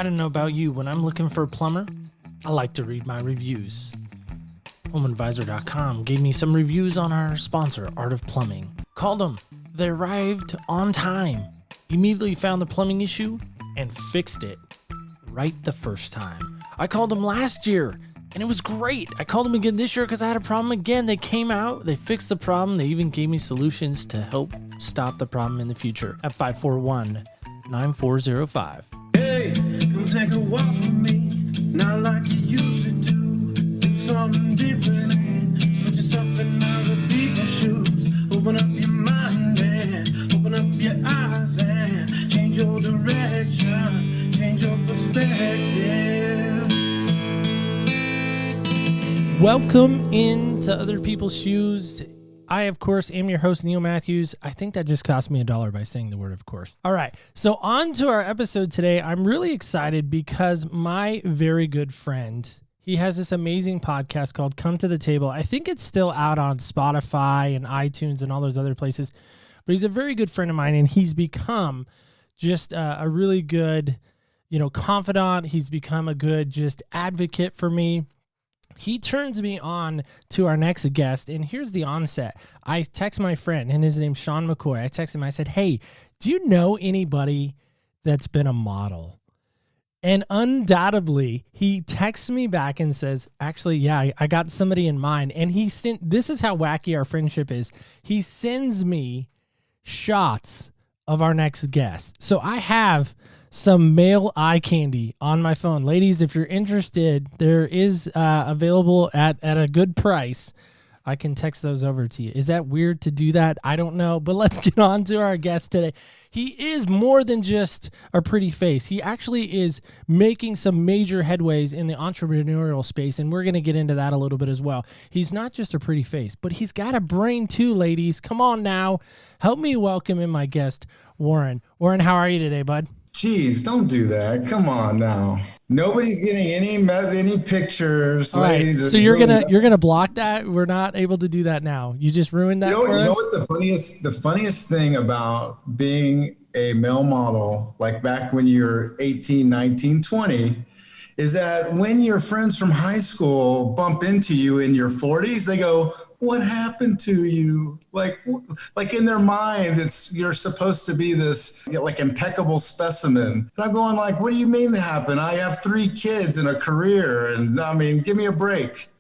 I don't know about you, when I'm looking for a plumber, I like to read my reviews. HomeAdvisor.com gave me some reviews on our sponsor, Art of Plumbing. Called them. They arrived on time. Immediately found the plumbing issue and fixed it right the first time. I called them last year and it was great. I called them again this year because I had a problem again. They came out, they fixed the problem. They even gave me solutions to help stop the problem in the future at 541-9405. Hey, come take a walk with me, not like you used to do. Do something different and put yourself in other people's shoes. Open up your mind and open up your eyes and change your direction, change your perspective. Welcome into Other People's Shoes. I, of course, am your host, Neil Matthews. I think that just cost me $1 by saying the word, of course. All right, so on to our episode today. I'm really excited because my very good friend, he has this amazing podcast called Come to the Table. I think it's still out on Spotify and iTunes and all those other places, but he's a very good friend of mine, and he's become just a really good, confidant. He's become a good just advocate for me. He turns me on to our next guest, and here's the onset. I text my friend, and his name's Sean McCoy. I text him. I said, hey, do you know anybody that's been a model? And undoubtedly, he texts me back and says, actually, yeah, I got somebody in mind. And this is how wacky our friendship is. He sends me shots of our next guest. So I have some male eye candy on my phone. Ladies, if you're interested, there is available at a good price. I can text those over to you. Is that weird to do that? I don't know, but let's get on to our guest today. He is more than just a pretty face. He actually is making some major headways in the entrepreneurial space, and we're going to get into that a little bit as well. He's not just a pretty face, but he's got a brain too, ladies. Come on now. Help me welcome in my guest, Warren. Warren, how are you today, bud? Jeez, don't do that. Come on now. Nobody's getting any pictures, all ladies. Right. So you're gonna block that? We're not able to do that now. You just ruined that for us? You know what the funniest thing about being a male model, like back when you're 18, 19, 20, is that when your friends from high school bump into you in your 40s, they go, what happened to you? Like in their mind, you're supposed to be this like impeccable specimen. And I'm going like, what do you mean it happened? I have 3 kids and a career. And I mean, give me a break.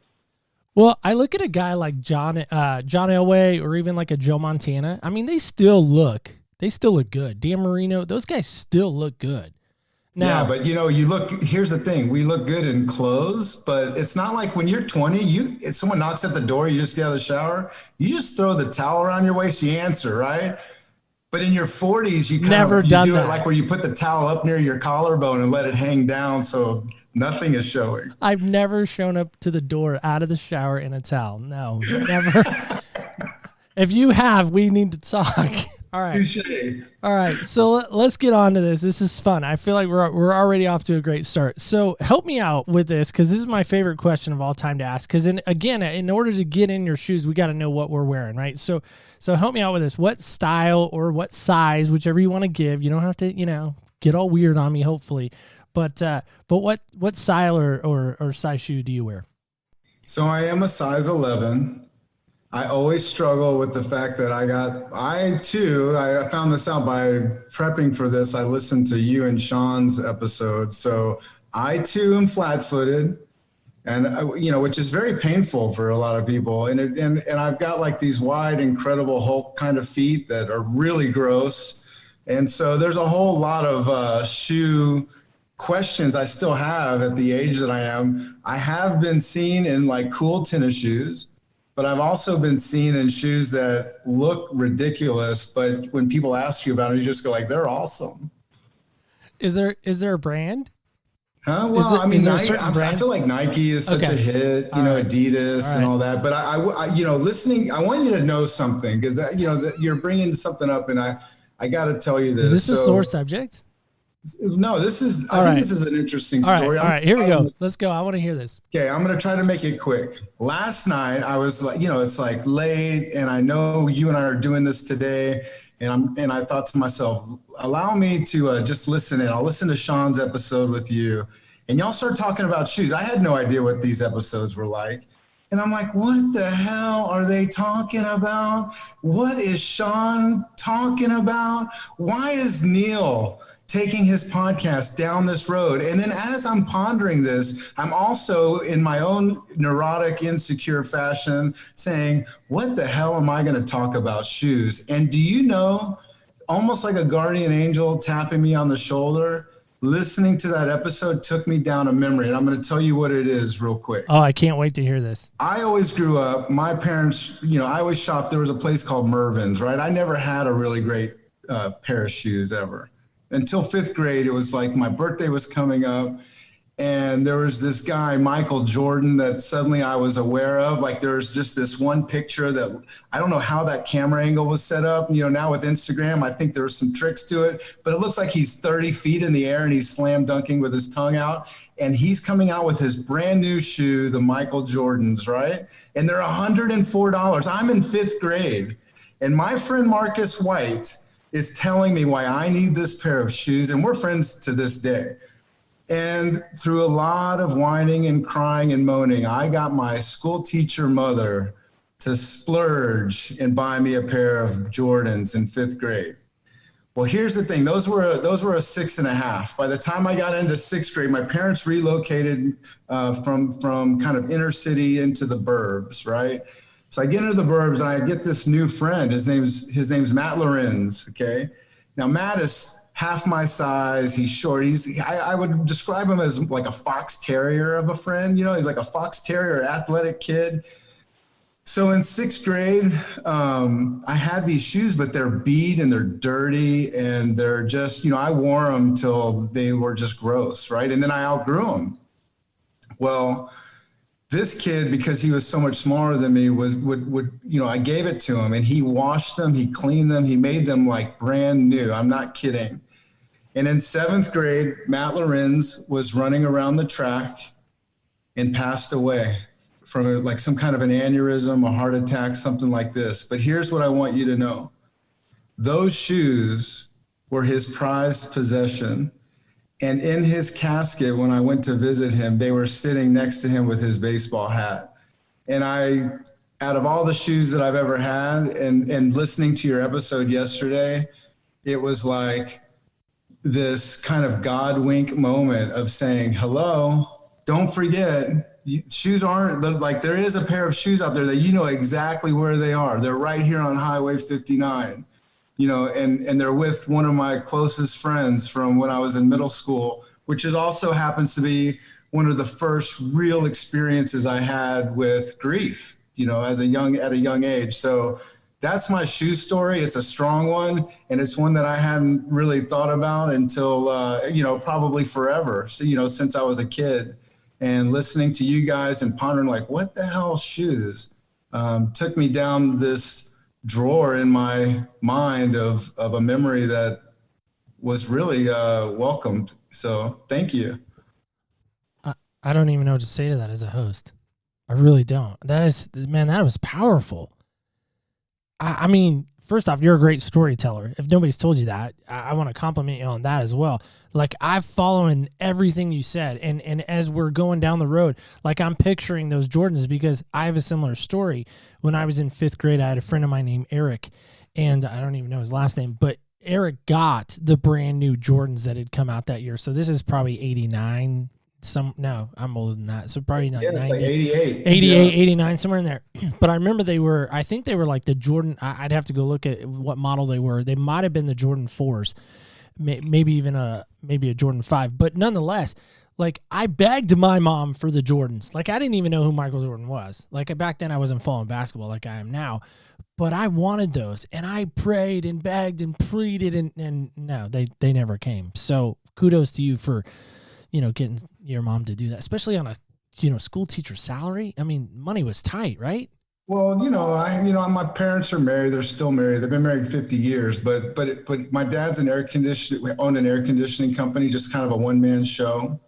Well, I look at a guy like John Elway or even like a Joe Montana. I mean, they still look good. Dan Marino, those guys still look good. Now, yeah, but here's the thing. We look good in clothes, but it's not like when you're 20, if someone knocks at the door, you just get out of the shower, you just throw the towel around your waist, you answer, right? But in your 40s, you do it like where you put the towel up near your collarbone and let it hang down so nothing is showing. I've never shown up to the door out of the shower in a towel. No, never. If you have, we need to talk. All right. All right. So let's get on to this. This is fun. I feel like we're already off to a great start. So help me out with this, because this is my favorite question of all time to ask. Because in order to get in your shoes, we got to know what we're wearing, right? So help me out with this. What style or what size, whichever you want to give. You don't have to, get all weird on me, hopefully. But what style or size shoe do you wear? So I am a size 11. I always struggle with the fact that I found this out by prepping for this. I listened to you and Sean's episode. So I too am flat-footed, and which is very painful for a lot of people. And I've got like these wide, incredible Hulk kind of feet that are really gross. And so there's a whole lot of shoe questions I still have at the age that I am. I have been seen in like cool tennis shoes, but I've also been seen in shoes that look ridiculous. But when people ask you about it, you just go like, they're awesome. Is there a brand? Huh? Well, I feel like Nike is such a hit, Adidas and all that. But I listening, I want you to know something, because you're bringing something up, and I got to tell you this. Is this a sore subject? No, I think this is an interesting story. All right, here we go. Let's go. I want to hear this. Okay, I'm going to try to make it quick. Last night, I was like, it's like late, and I know you and I are doing this today, And I thought to myself, allow me to just listen in. I'll listen to Sean's episode with you, and y'all start talking about shoes. I had no idea what these episodes were like. And I'm like, what the hell are they talking about? What is Sean talking about? Why is Neil taking his podcast down this road? And then as I'm pondering this, I'm also in my own neurotic, insecure fashion saying, what the hell am I going to talk about shoes? And do you know, almost like a guardian angel tapping me on the shoulder, listening to that episode took me down a memory. And I'm going to tell you what it is real quick. Oh, I can't wait to hear this. I always grew up, my parents, I always shopped. There was a place called Mervyn's, right? I never had a really great pair of shoes ever. Until 5th grade, it was like my birthday was coming up. And there was this guy, Michael Jordan, that suddenly I was aware of. Like there's just this one picture that I don't know how that camera angle was set up. Now with Instagram, I think there were some tricks to it, but it looks like he's 30 feet in the air and he's slam dunking with his tongue out. And he's coming out with his brand new shoe, the Michael Jordans, right? And they're $104. I'm in 5th grade. And my friend Marcus White is telling me why I need this pair of shoes. And we're friends to this day. And through a lot of whining and crying and moaning, I got my school teacher mother to splurge and buy me a pair of Jordans in 5th grade. Well, here's the thing. Those were a 6.5. By the time I got into 6th grade, my parents relocated from kind of inner city into the burbs, right? So I get into the burbs and I get this new friend. His name's Matt Lorenz. Okay. Now Matt is half my size. He's short. I would describe him as like a fox terrier of a friend. He's like a fox terrier, athletic kid. So in 6th grade, I had these shoes, but they're beat and they're dirty and they're just, I wore them till they were just gross, right? And then I outgrew them. Well, this kid, because he was so much smaller than me, I gave it to him and he washed them, he cleaned them, he made them like brand new. I'm not kidding. And in 7th grade, Matt Lorenz was running around the track and passed away from like some kind of an aneurysm, a heart attack, something like this. But here's what I want you to know. Those shoes were his prized possession. And in his casket, when I went to visit him, they were sitting next to him with his baseball hat. And out of all the shoes that I've ever had, and listening to your episode yesterday, it was like this kind of God wink moment of saying, hello, don't forget, shoes aren't like, there is a pair of shoes out there that you know exactly where they are. They're right here on Highway 59. And they're with one of my closest friends from when I was in middle school, which also happens to be one of the first real experiences I had with grief, at a young age. So that's my shoe story. It's a strong one, and it's one that I hadn't really thought about until, probably forever. So, since I was a kid, and listening to you guys and pondering like, what the hell shoes, took me down this drawer in my mind of a memory that was really welcomed. So thank you. I don't even know what to say to that as a host. I really don't. That was powerful. I mean, first off, you're a great storyteller. If nobody's told you that, I want to compliment you on that as well. Like, I've following everything you said. And as we're going down the road, like, I'm picturing those Jordans because I have a similar story. When I was in 5th grade, I had a friend of mine named Eric, and I don't even know his last name, but Eric got the brand new Jordans that had come out that year. So this is probably 89. I'm older than that. So probably not 90, it's like 88, 89, somewhere in there. But I remember I think they were like the Jordan. I'd have to go look at what model they were. They might have been the Jordan 4s, maybe even a Jordan 5. But nonetheless, like, I begged my mom for the Jordans. Like, I didn't even know who Michael Jordan was. Like, back then I wasn't following basketball like I am now. But I wanted those, and I prayed and begged and pleaded, and no, they never came. So kudos to you for getting your mom to do that, especially on a, school teacher salary. I mean, money was tight, right? Well, my parents are married. They're still married. They've been married 50 years, but my dad's owned an air conditioning company, just kind of a one-man show.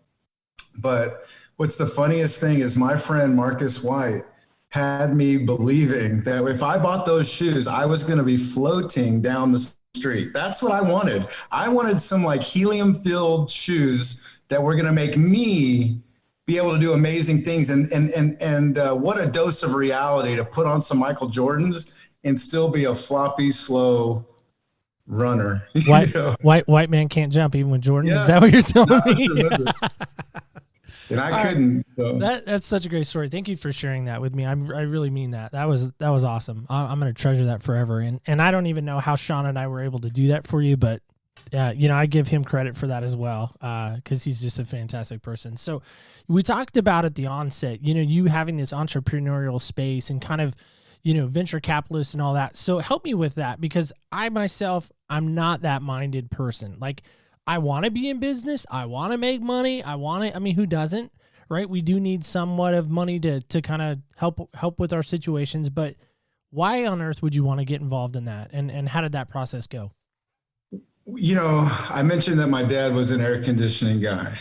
But what's the funniest thing is my friend Marcus White had me believing that if I bought those shoes, I was going to be floating down the street. That's what I wanted. I wanted some like helium-filled shoes that were going to make me be able to do amazing things. And what a dose of reality to put on some Michael Jordans and still be a floppy, slow runner. White man can't jump even with Jordan. Yeah. Is that what you're telling No, me? and I couldn't. So. That's such a great story. Thank you for sharing that with me. I really mean that. That was awesome. I'm going to treasure that forever. And I don't even know how Sean and I were able to do that for you, but I give him credit for that as well, because he's just a fantastic person. So we talked about at the onset, you having this entrepreneurial space and kind of, venture capitalists and all that. So help me with that, because I myself, I'm not that minded person. Like, I want to be in business. I want to make money. Who doesn't, right? We do need somewhat of money to kind of help with our situations, but why on earth would you want to get involved in that? And how did that process go? I mentioned that my dad was an air conditioning guy.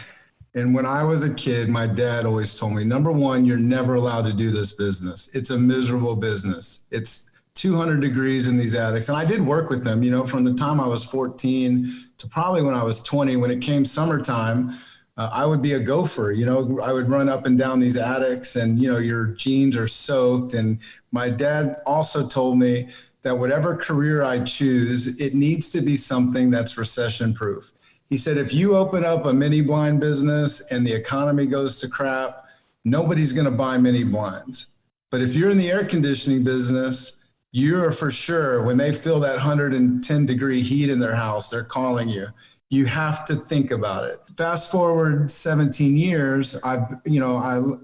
And when I was a kid, my dad always told me, number one, you're never allowed to do this business. It's a miserable business. It's 200 degrees in these attics. And I did work with them, from the time I was 14 to probably when I was 20. When it came summertime, I would be a gopher. I would run up and down these attics and, your jeans are soaked. And my dad also told me that whatever career I choose, it needs to be something that's recession proof. He said, if you open up a mini blind business and the economy goes to crap, nobody's going to buy mini blinds. But if you're in the air conditioning business, you're for sure, when they feel that 110 degree heat in their house, they're calling you. You have to think about it. Fast forward 17 years, I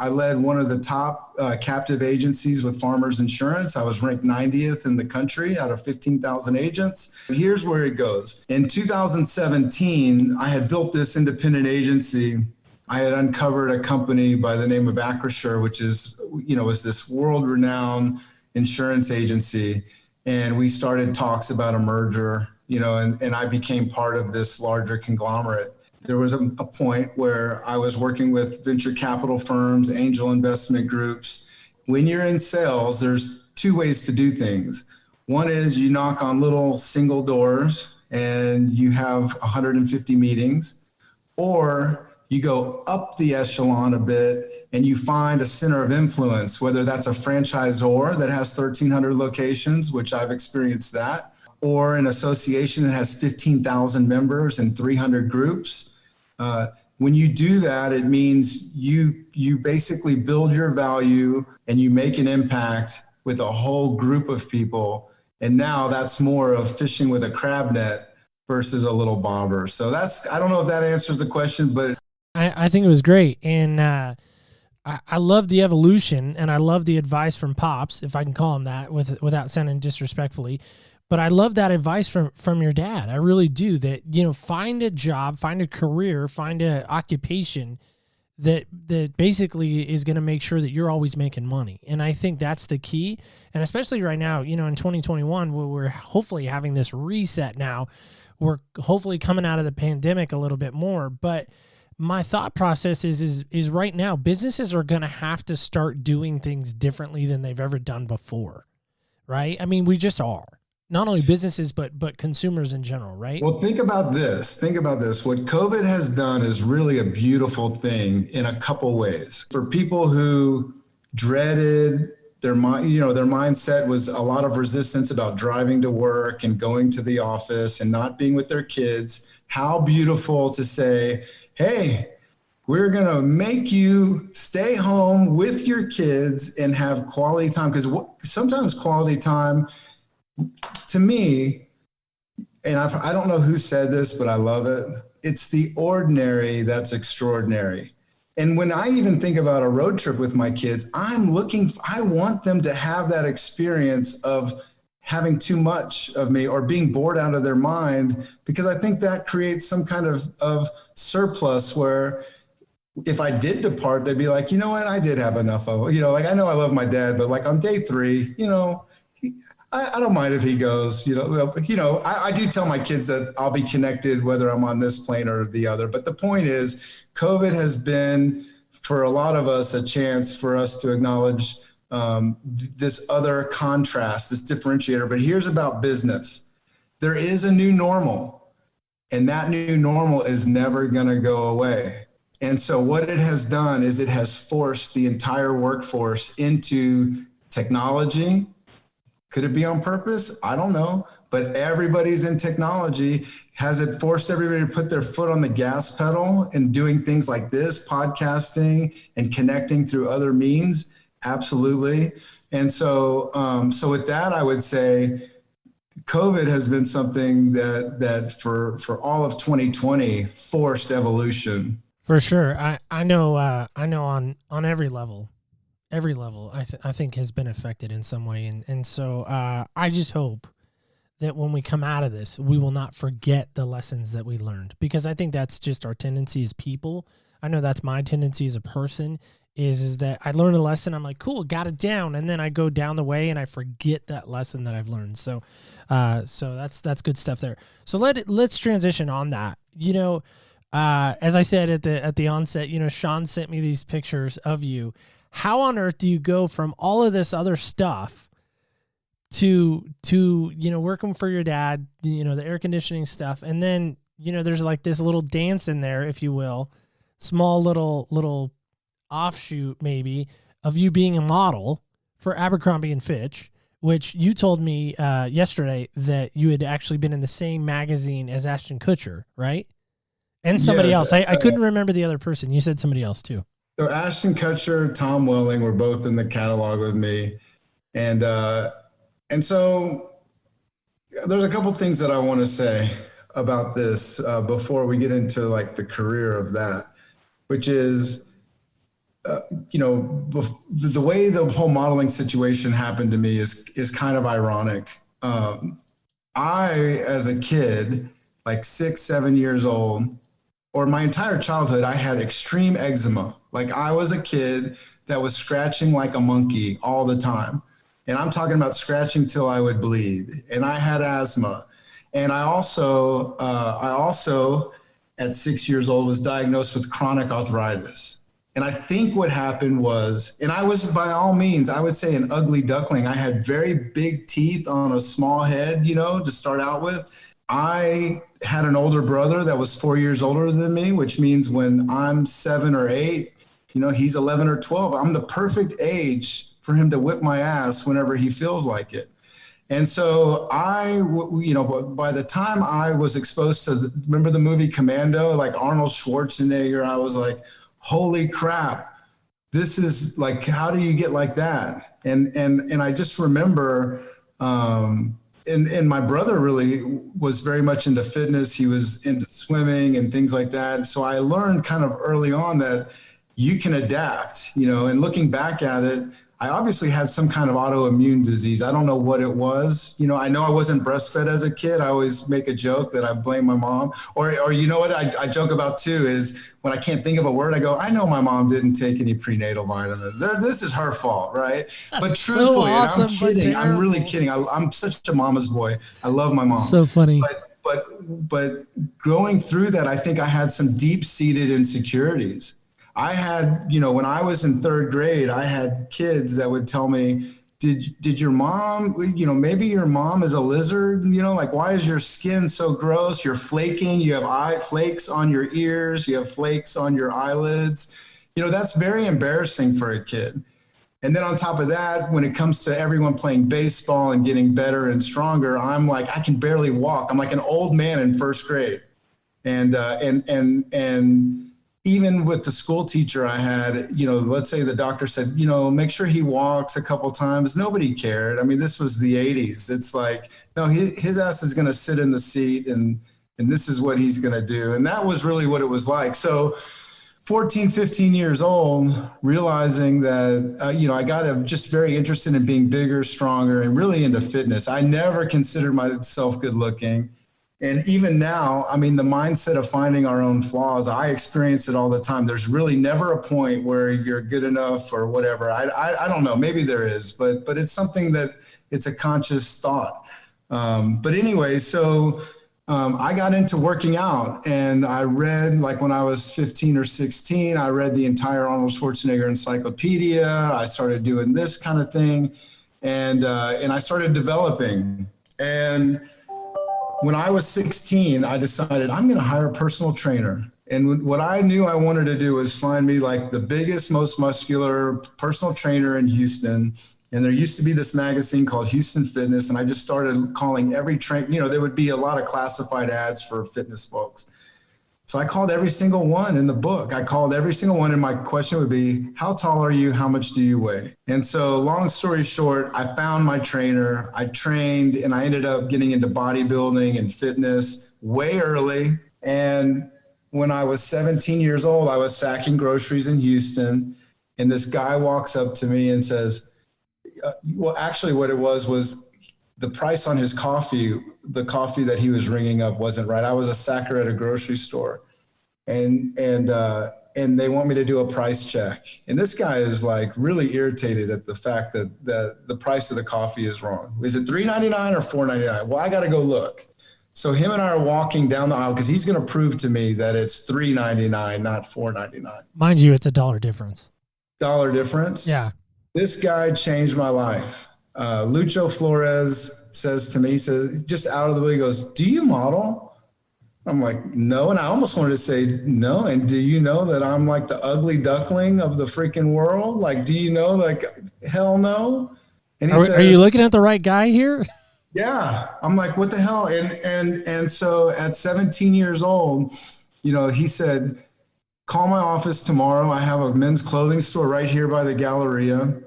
led one of the top captive agencies with Farmers Insurance. I was ranked 90th in the country out of 15,000 agents. Here's where it goes. In 2017, I had built this independent agency. I had uncovered a company by the name of Acrisure, which is, was this world-renowned insurance agency. And we started talks about a merger, and I became part of this larger conglomerate. There was a point where I was working with venture capital firms, angel investment groups. When you're in sales, there's two ways to do things. One is you knock on little single doors and you have 150 meetings, or you go up the echelon a bit and you find a center of influence, whether that's a franchisor that has 1,300 locations, which I've experienced that, or an association that has 15,000 members and 300 groups. When you do that, it means you basically build your value and you make an impact with a whole group of people. And now that's more of fishing with a crab net versus a little bobber. So I don't know if that answers the question, but I think it was great. And I love the evolution, and I love the advice from Pops, if I can call him that without sounding disrespectfully. But I love that advice from your dad. I really do. That, find a job, find a career, find an occupation that basically is going to make sure that you're always making money. And I think that's the key. And especially right now, in 2021, where we're hopefully having this reset now, we're hopefully coming out of the pandemic a little bit more. But my thought process is right now, businesses are going to have to start doing things differently than they've ever done before, right? I mean, we just are. Not only businesses, but consumers in general, right? Well, think about this. What COVID has done is really a beautiful thing in a couple ways. For people who dreaded their mindset was a lot of resistance about driving to work and going to the office and not being with their kids. How beautiful to say, hey, we're going to make you stay home with your kids and have quality time. Because sometimes quality time, to me, and I don't know who said this, but I love it. It's the ordinary that's extraordinary. And when I even think about a road trip with my kids, I want them to have that experience of having too much of me or being bored out of their mind, because I think that creates some kind of surplus where if I did depart, they'd be like, you know what, I did have enough of it. I know I love my dad, but like on day 3, I don't mind if he goes, I do tell my kids that I'll be connected whether I'm on this plane or the other. But the point is, COVID has been, for a lot of us, a chance for us to acknowledge this other contrast, this differentiator. But here's about business. There is a new normal, and that new normal is never going to go away. And so what it has done is it has forced the entire workforce into technology. Could it be on purpose? I don't know. But everybody's in technology. Has it forced everybody to put their foot on the gas pedal and doing things like this, podcasting and connecting through other means? Absolutely. And so, so with that, I would say COVID has been something that for all of 2020 forced evolution. For sure. I know on every level, I think has been affected in some way. And so I just hope that when we come out of this, we will not forget the lessons that we learned, because I think that's just our tendency as people. I know that's my tendency as a person is that I learn a lesson. I'm like, cool, got it down. And then I go down the way and I forget that lesson that I've learned. So, so that's good stuff there. So let's transition on that. You know, as I said at the onset, you know, Sean sent me these pictures of you. How on earth do you go from all of this other stuff to, you know, working for your dad, you know, the air conditioning stuff. And then, you know, there's like this little dance in there, if you will, small little offshoot maybe of you being a model for Abercrombie and Fitch, which you told me yesterday that you had actually been in the same magazine as Ashton Kutcher, right? And somebody else. I couldn't remember the other person. You said somebody else too. So Ashton Kutcher, Tom Welling were both in the catalog with me. And so there's a couple things that I want to say about this before we get into like the career of that, which is, you know, the way the whole modeling situation happened to me is kind of ironic. I, as a kid, like 6, 7 years old, or my entire childhood, I had extreme eczema. Like I was a kid that was scratching like a monkey all the time. And I'm talking about scratching till I would bleed. And I had asthma. And I also at 6 years old was diagnosed with chronic arthritis. And I think what happened was, and I was by all means, I would say an ugly duckling. I had very big teeth on a small head, you know, to start out with. I had an older brother that was 4 years older than me, which means when I'm 7 or 8, you know, he's 11 or 12. I'm the perfect age for him to whip my ass whenever he feels like it. And so you know, by the time I was exposed to, remember the movie Commando, like Arnold Schwarzenegger, I was like, holy crap, this is like, how do you get like that? And I just remember, and my brother really was very much into fitness. He was into swimming and things like that. So I learned kind of early on that you can adapt, you know, and looking back at it, I obviously had some kind of autoimmune disease. I don't know what it was. You know I wasn't breastfed as a kid. I always make a joke that I blame my mom. Or you know what I joke about too is when I can't think of a word, I go, I know my mom didn't take any prenatal vitamins. This is her fault, right? That's but truthfully, so awesome, and I'm kidding. I'm really kidding. I'm such a mama's boy. I love my mom. So funny. But going through that, I think I had some deep-seated insecurities. I had, you know, when I was in 3rd grade, I had kids that would tell me, did your mom, you know, maybe your mom is a lizard, you know, like, why is your skin so gross? You're flaking, you have eye flakes on your ears, you have flakes on your eyelids. You know, that's very embarrassing for a kid. And then on top of that, when it comes to everyone playing baseball and getting better and stronger, I'm like, I can barely walk. I'm like an old man in 1st grade. And even with the school teacher I had, you know, let's say the doctor said, you know, make sure he walks a couple times. Nobody cared. I mean, this was the 80s. It's like, no, his ass is going to sit in the seat and this is what he's going to do. And that was really what it was like. So 14, 15 years old, realizing that, you know, I got just very interested in being bigger, stronger, and really into fitness. I never considered myself good looking. And even now, I mean, the mindset of finding our own flaws, I experience it all the time. There's really never a point where you're good enough or whatever. I don't know, maybe there is, but it's something that it's a conscious thought. But anyway, so I got into working out and I read, like when I was 15 or 16, I read the entire Arnold Schwarzenegger encyclopedia. I started doing this kind of thing and I started developing. And when I was 16, I decided I'm going to hire a personal trainer. And what I knew I wanted to do was find me like the biggest, most muscular personal trainer in Houston. And there used to be this magazine called Houston Fitness. And I just started calling every there would be a lot of classified ads for fitness folks. So I called every single one in the book. I called every single one. And my question would be, how tall are you? How much do you weigh? And so long story short, I found my trainer. I trained and I ended up getting into bodybuilding and fitness way early. And when I was 17 years old, I was sacking groceries in Houston. And this guy walks up to me and says, well, actually what it was the price on his coffee, the coffee that he was ringing up wasn't right. I was a sacker at a grocery store and they want me to do a price check. And this guy is like really irritated at the fact that the price of the coffee is wrong. Is it $3.99 or $4.99? Well, I got to go look. So him and I are walking down the aisle because he's going to prove to me that it's $3.99, not $4.99. Mind you, it's $1 difference. $1 difference? Yeah. This guy changed my life. Lucho Flores says to me, he says, just out of the blue, he goes, do you model? I'm like, no. And I almost wanted to say no. And do you know that I'm like the ugly duckling of the freaking world? Like, do you know, like, hell no. And he says, are you looking at the right guy here? Yeah. I'm like, what the hell? And so at 17 years old, he said, call my office tomorrow. I have a men's clothing store right here by the Galleria.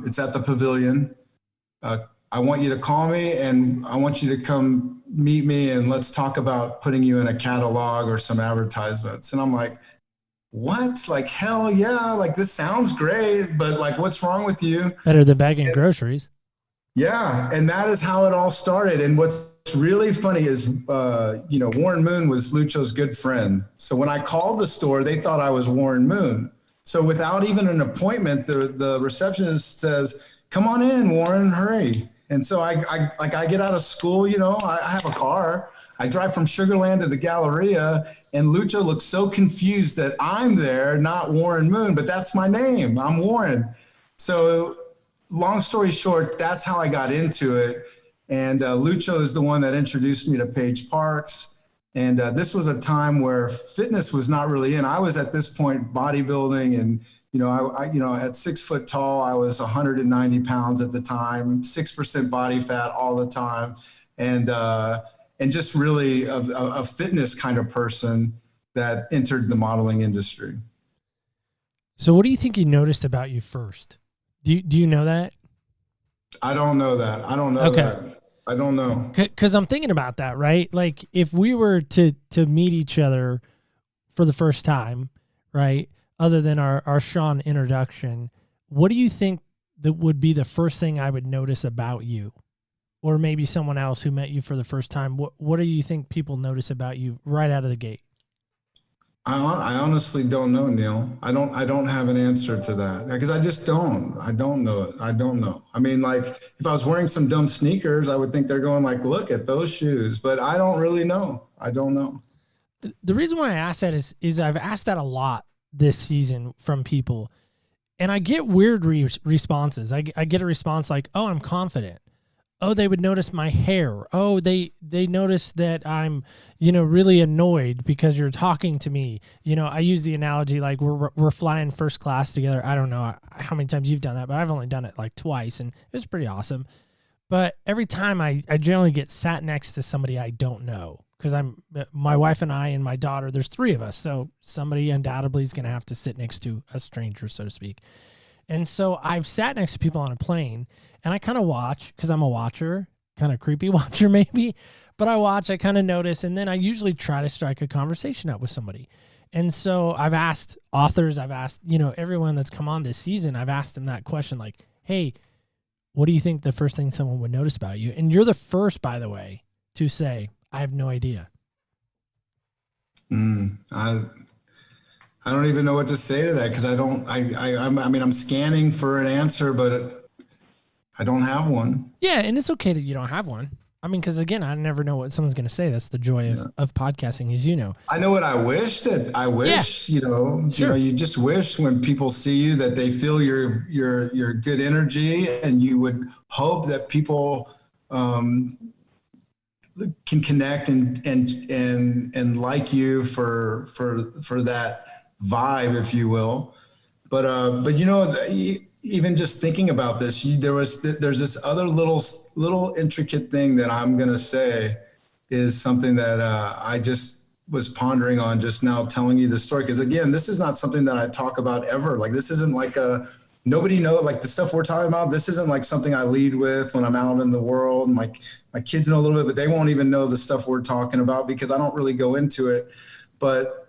It's at the Pavilion. I want you to call me and I want you to come meet me and let's talk about putting you in a catalog or some advertisements. And I'm like, what? Like, hell yeah. Like, this sounds great, but like, what's wrong with you? Better than bagging groceries. Yeah. And that is how it all started. And what's really funny is, Warren Moon was Lucho's good friend. So when I called the store, they thought I was Warren Moon. So without even an appointment, the receptionist says, come on in, Warren, hurry. And so I get out of school, I have a car. I drive from Sugar Land to the Galleria, and Lucho looks so confused that I'm there, not Warren Moon, but that's my name. I'm Warren. So long story short, that's how I got into it. And Lucho is the one that introduced me to Paige Parks. And this was a time where fitness was not really in. I was at this point bodybuilding, and I at 6 foot tall, I was 190 pounds at the time, 6% body fat all the time, and just really a fitness kind of person that entered the modeling industry. So, what do you think he noticed about you first? Do you know that? I don't know that. I don't know that. I don't know. Because I'm thinking about that, right? Like, if we were to meet each other for the first time, right, other than our Sean introduction, what do you think that would be the first thing I would notice about you? Or maybe someone else who met you for the first time. What do you think people notice about you right out of the gate? I honestly don't know, Neil. I don't have an answer to that because I just don't. I don't know it. I don't know. I mean, like, if I was wearing some dumb sneakers, I would think they're going like, look at those shoes, but I don't really know. I don't know. The reason why I ask that is I've asked that a lot this season from people, and I get weird responses. I get a response like, oh, I'm confident. Oh, they would notice my hair. Oh, they notice that I'm, really annoyed because you're talking to me. I use the analogy like we're flying first class together. I don't know how many times you've done that, but I've only done it like twice, and it was pretty awesome. But every time I generally get sat next to somebody I don't know because my wife and I and my daughter, there's 3 of us. So somebody undoubtedly is going to have to sit next to a stranger, so to speak. And so I've sat next to people on a plane, and I kind of watch because I'm a watcher, kind of creepy watcher maybe, but I watch, I kind of notice, and then I usually try to strike a conversation up with somebody. And so I've asked authors, I've asked, everyone that's come on this season, I've asked them that question like, hey, what do you think the first thing someone would notice about you? And you're the first, by the way, to say, I have no idea. I don't even know what to say to that because I'm scanning for an answer, but I don't have one. Yeah, and it's okay that you don't have one. I mean, because again, I never know what someone's going to say. That's the joy of podcasting, as you know. I know what I wish, Sure. You just wish when people see you that they feel your good energy, and you would hope that people can connect and like you for that vibe, if you will. But you know, even just thinking about this, there's this other little intricate thing that I'm gonna say is something that I just was pondering on just now telling you the story. Because again, this is not something that I talk about ever. Like this isn't like nobody know, like the stuff we're talking about. This isn't like something I lead with when I'm out in the world. My kids know a little bit, but they won't even know the stuff we're talking about because I don't really go into it. But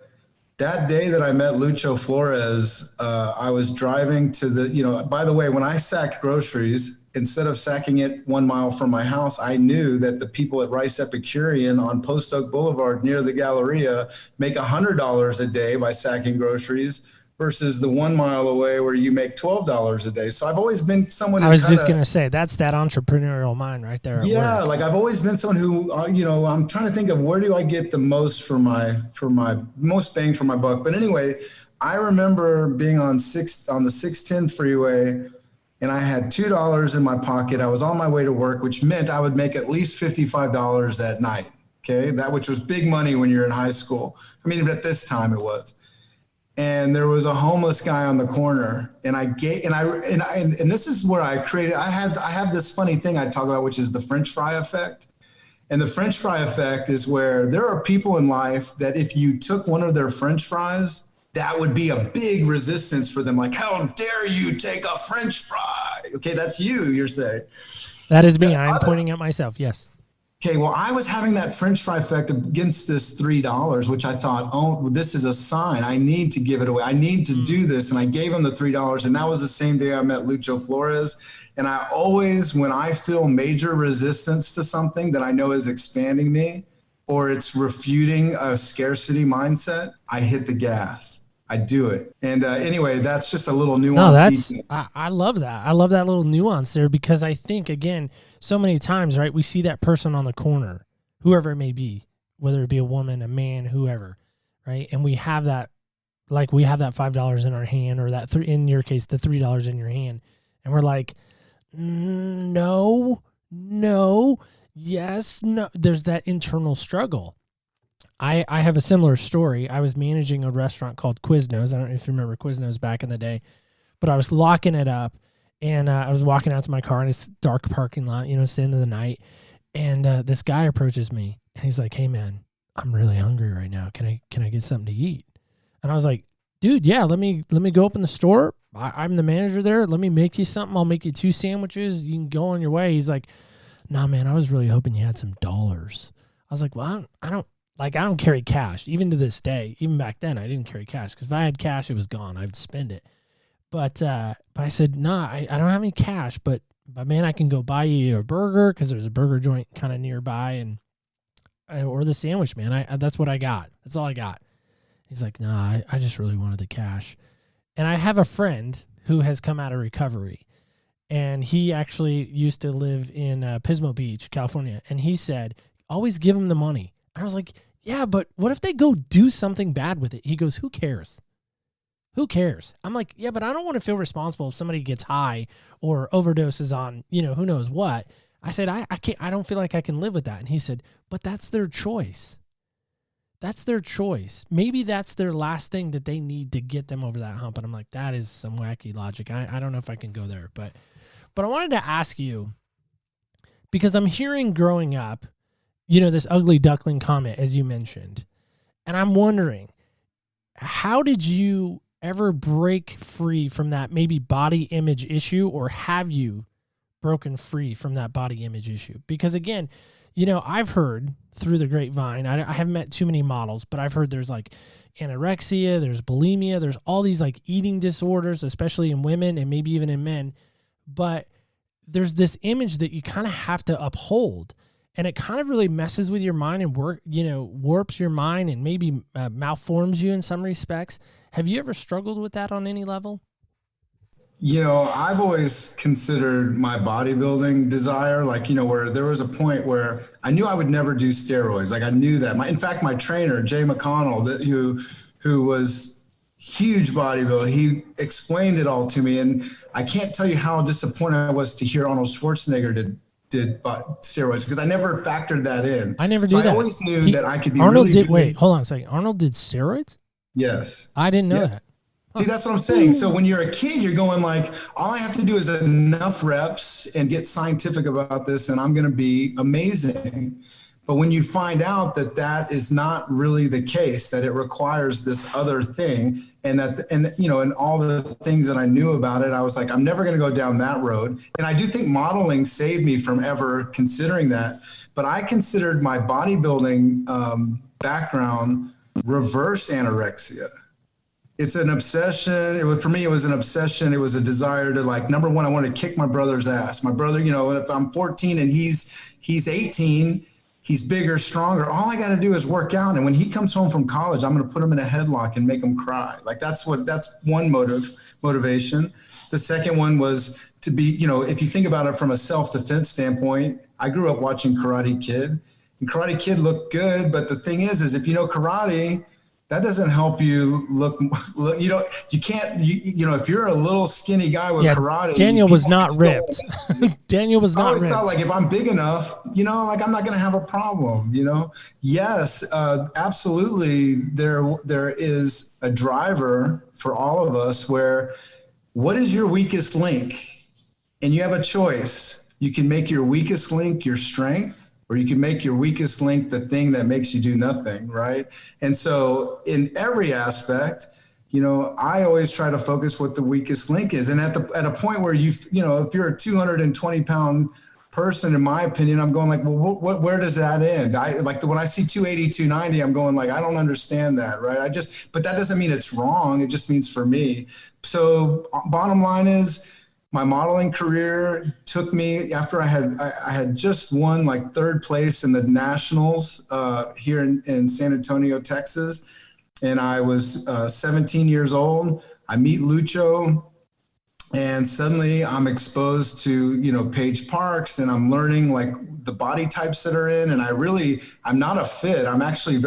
that day that I met Lucho Flores, I was driving to by the way, when I sacked groceries, instead of sacking it 1 mile from my house, I knew that the people at Rice Epicurean on Post Oak Boulevard near the Galleria make $100 a day by sacking groceries versus the 1 mile away where you make $12 a day. So I've always been someone who I was just going to say, that's that entrepreneurial mind right there. Yeah. Like I've always been someone who, I'm trying to think of where do I get the most for my most bang for my buck. But anyway, I remember being on the 610 freeway and I had $2 in my pocket. I was on my way to work, which meant I would make at least $55 that night. Okay. Which was big money when you're in high school. I mean, at this time it was. And there was a homeless guy on the corner, and this is where I created. I have this funny thing I talk about, which is the French fry effect. And the French fry effect is where there are people in life that if you took one of their French fries, that would be a big resistance for them. Like, how dare you take a French fry? Okay, that's you're saying. That is me. I'm pointing at myself. Yes. Okay, well, I was having that French fry effect against this $3, which I thought, oh, this is a sign. I need to give it away. I need to do this. And I gave him the $3. And that was the same day I met Lucho Flores. And I always, when I feel major resistance to something that I know is expanding me or it's refuting a scarcity mindset, I hit the gas. I do it. And anyway, that's just a little nuance. No, I love that. I love that little nuance there because I think, again, so many times, right, we see that person on the corner, whoever it may be, whether it be a woman, a man, whoever, right? And we have that, like we have that $5 in our hand or that, in your case, the $3 in your hand. And we're like, no, yes, no. There's that internal struggle. I have a similar story. I was managing a restaurant called Quiznos. I don't know if you remember Quiznos back in the day, but I was locking it up and I was walking out to my car in this dark parking lot, it's the end of the night. And this guy approaches me and he's like, "Hey man, I'm really hungry right now. Can I get something to eat?" And I was like, "Dude, yeah, let me go open the store. I'm the manager there. Let me make you something. I'll make you 2 sandwiches. You can go on your way." He's like, "Nah, man, I was really hoping you had some dollars." I was like, "Well, I don't carry cash, even to this day. Even back then, I didn't carry cash because if I had cash, it was gone. I'd spend it. But I said, nah, I don't have any cash, but man, I can go buy you a burger because there's a burger joint kind of nearby, or the sandwich, man. That's what I got. That's all I got." He's like, "Nah, I just really wanted the cash." And I have a friend who has come out of recovery, and he actually used to live in Pismo Beach, California, and he said, "Always give him the money." I was like, "Yeah, but what if they go do something bad with it?" He goes, "Who cares? Who cares?" I'm like, "Yeah, but I don't want to feel responsible if somebody gets high or overdoses on, who knows what." I said, I can't, I don't feel like I can live with that. And he said, "But that's their choice. That's their choice. Maybe that's their last thing that they need to get them over that hump." And I'm like, that is some wacky logic. I don't know if I can go there, but I wanted to ask you, because I'm hearing growing up, this ugly duckling comment, as you mentioned. And I'm wondering, how did you ever break free from that maybe body image issue, or have you broken free from that body image issue? Because again, I've heard through the grapevine, I haven't met too many models, but I've heard there's like anorexia, there's bulimia, there's all these like eating disorders, especially in women and maybe even in men. But there's this image that you kind of have to uphold. And it kind of really messes with your mind and warps your mind and maybe malforms you in some respects. Have you ever struggled with that on any level? I've always considered my bodybuilding desire, where there was a point where I knew I would never do steroids. Like I knew that. In fact, my trainer, Jay McConnell, who was huge bodybuilder, he explained it all to me. And I can't tell you how disappointed I was to hear Arnold Schwarzenegger steroids because I never factored that in. I never so do that. I always knew that I could be Arnold really did. good. Wait, hold on a second. Arnold did steroids? Yes. I didn't know Yeah. that. See, that's what I'm saying. So when you're a kid, you're going like, all I have to do is enough reps and get scientific about this, and I'm going to be amazing. But when you find out that that is not really the case, that it requires this other thing, and all the things that I knew about it, I was like, I'm never going to go down that road. And I do think modeling saved me from ever considering that. But I considered my bodybuilding background reverse anorexia. It's an obsession. For me, it was an obsession. It was a desire to, like, number one, I want to kick my brother's ass. My brother, if I'm 14 and he's 18, he's bigger, stronger. All I got to do is work out. And when he comes home from college, I'm going to put him in a headlock and make him cry. Like that's one motivation. The second one was to be, if you think about it from a self-defense standpoint, I grew up watching Karate Kid, and Karate Kid looked good. But the thing is if you know karate, that doesn't help you look, you can't, if you're a little skinny guy with karate. Daniel was not ripped. Daniel was not ripped. I always thought, like, if I'm big enough, like I'm not going to have a problem, Yes, absolutely. There is a driver for all of us where what is your weakest link? And you have a choice. You can make your weakest link your strength, or you can make your weakest link the thing that makes you do nothing, right? And so in every aspect, I always try to focus what the weakest link is. And at a point where if you're a 220-pound person, in my opinion, I'm going like, well, where does that end? When I see 280, 290, I'm going like, I don't understand that, right? But that doesn't mean it's wrong. It just means for me. So bottom line is, my modeling career took me after I had just won like third place in the nationals here in San Antonio, Texas. And I was 17 years old. I meet Lucho, and suddenly I'm exposed to, Paige Parks, and I'm learning like the body types that are in. And I'm not a fit. I'm actually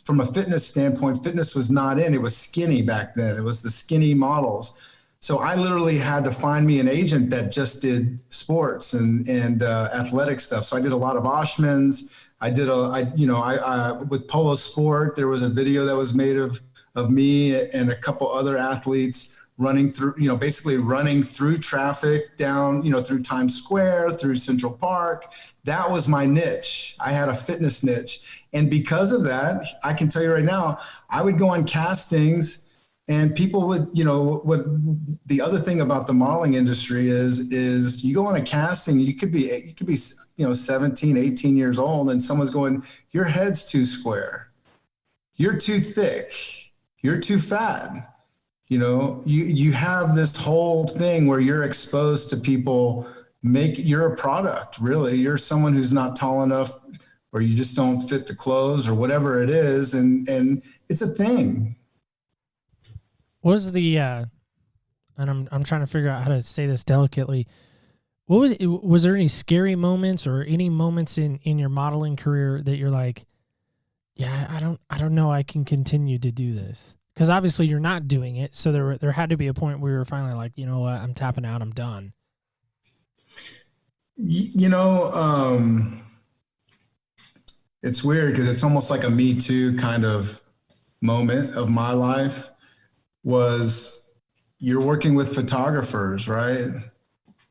from a fitness standpoint, fitness was not in. It was skinny back then. It was the skinny models. So I literally had to find me an agent that just did sports and athletic stuff. So I did a lot of Oshmans. I did with Polo Sport, there was a video that was made of me and a couple other athletes running through, basically running through traffic down, through Times Square, through Central Park. That was my niche. I had a fitness niche. And because of that, I can tell you right now, I would go on castings. And people would, the other thing about the modeling industry is you go on a casting, you could be 17, 18 years old, and someone's going, your head's too square. You're too thick. You're too fat. You have this whole thing where you're exposed to people you're a product, really. You're someone who's not tall enough, or you just don't fit the clothes or whatever it is. And it's a thing. What was the and I'm trying to figure out how to say this delicately. Was there any scary moments or any moments in your modeling career that you're like, yeah, I don't know I can continue to do this? Because obviously you're not doing it. So there had to be a point where you were finally like, you know what, I'm tapping out, I'm done. It's weird because it's almost like a Me Too kind of moment of my life. Was you're working with photographers, right?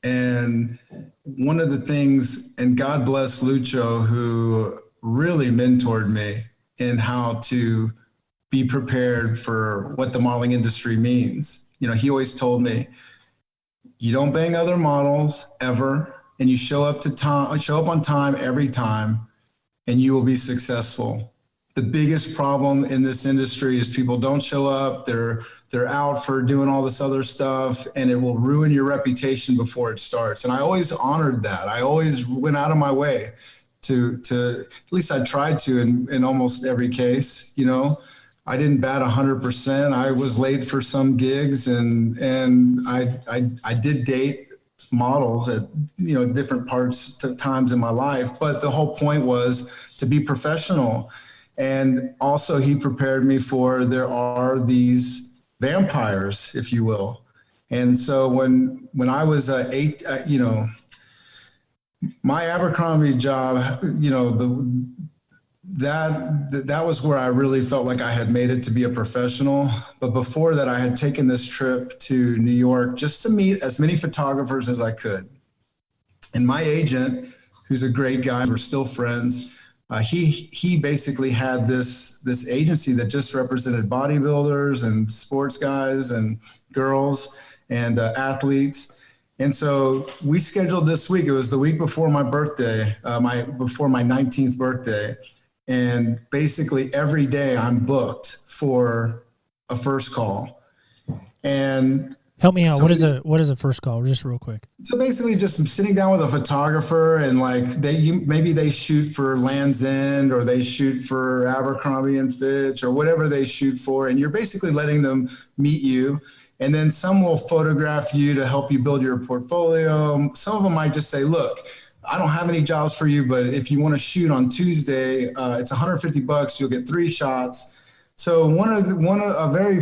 And one of the things, and God bless Lucho, who really mentored me in how to be prepared for what the modeling industry means. He always told me, you don't bang other models ever, and you show up on time every time, and you will be successful. The biggest problem in this industry is people don't show up. They're out for doing all this other stuff, and it will ruin your reputation before it starts. And I always honored that. I always went out of my way to at least I tried to in almost every case. I didn't bat 100%. I was late for some gigs, and I did date models at different times in my life. But the whole point was to be professional. And also he prepared me for, there are these vampires, if you will. And so when I was My Abercrombie job, that was where I really felt like I had made it to be a professional. But before that, I had taken this trip to New York just to meet as many photographers as I could. And my agent, who's a great guy, we're still friends. He basically had this agency that just represented bodybuilders and sports guys and girls and athletes. And so we scheduled this week. It was the week before my birthday, before my 19th birthday. And basically every day I'm booked for a first call. And Help me out. so What is a first call? Just real quick. so basically just sitting down with a photographer and like maybe they shoot for Land's End or they shoot for Abercrombie and Fitch or whatever they shoot for. And you're basically letting them meet you. And then some will photograph you to help you build your portfolio. Some of them might just say, look, I don't have any jobs for you, but if you want to shoot on Tuesday, it's $150. You'll get 3 shots. So a very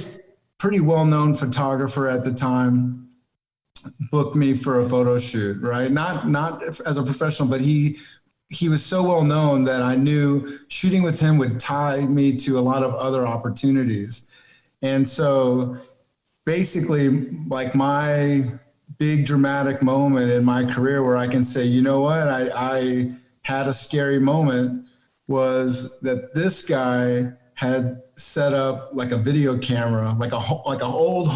pretty well-known photographer at the time booked me for a photo shoot, right? Not as a professional, but he was so well known that I knew shooting with him would tie me to a lot of other opportunities. And so basically, like my big dramatic moment in my career where I can say, you know what, I had a scary moment was that this guy had set up like a video camera, like an old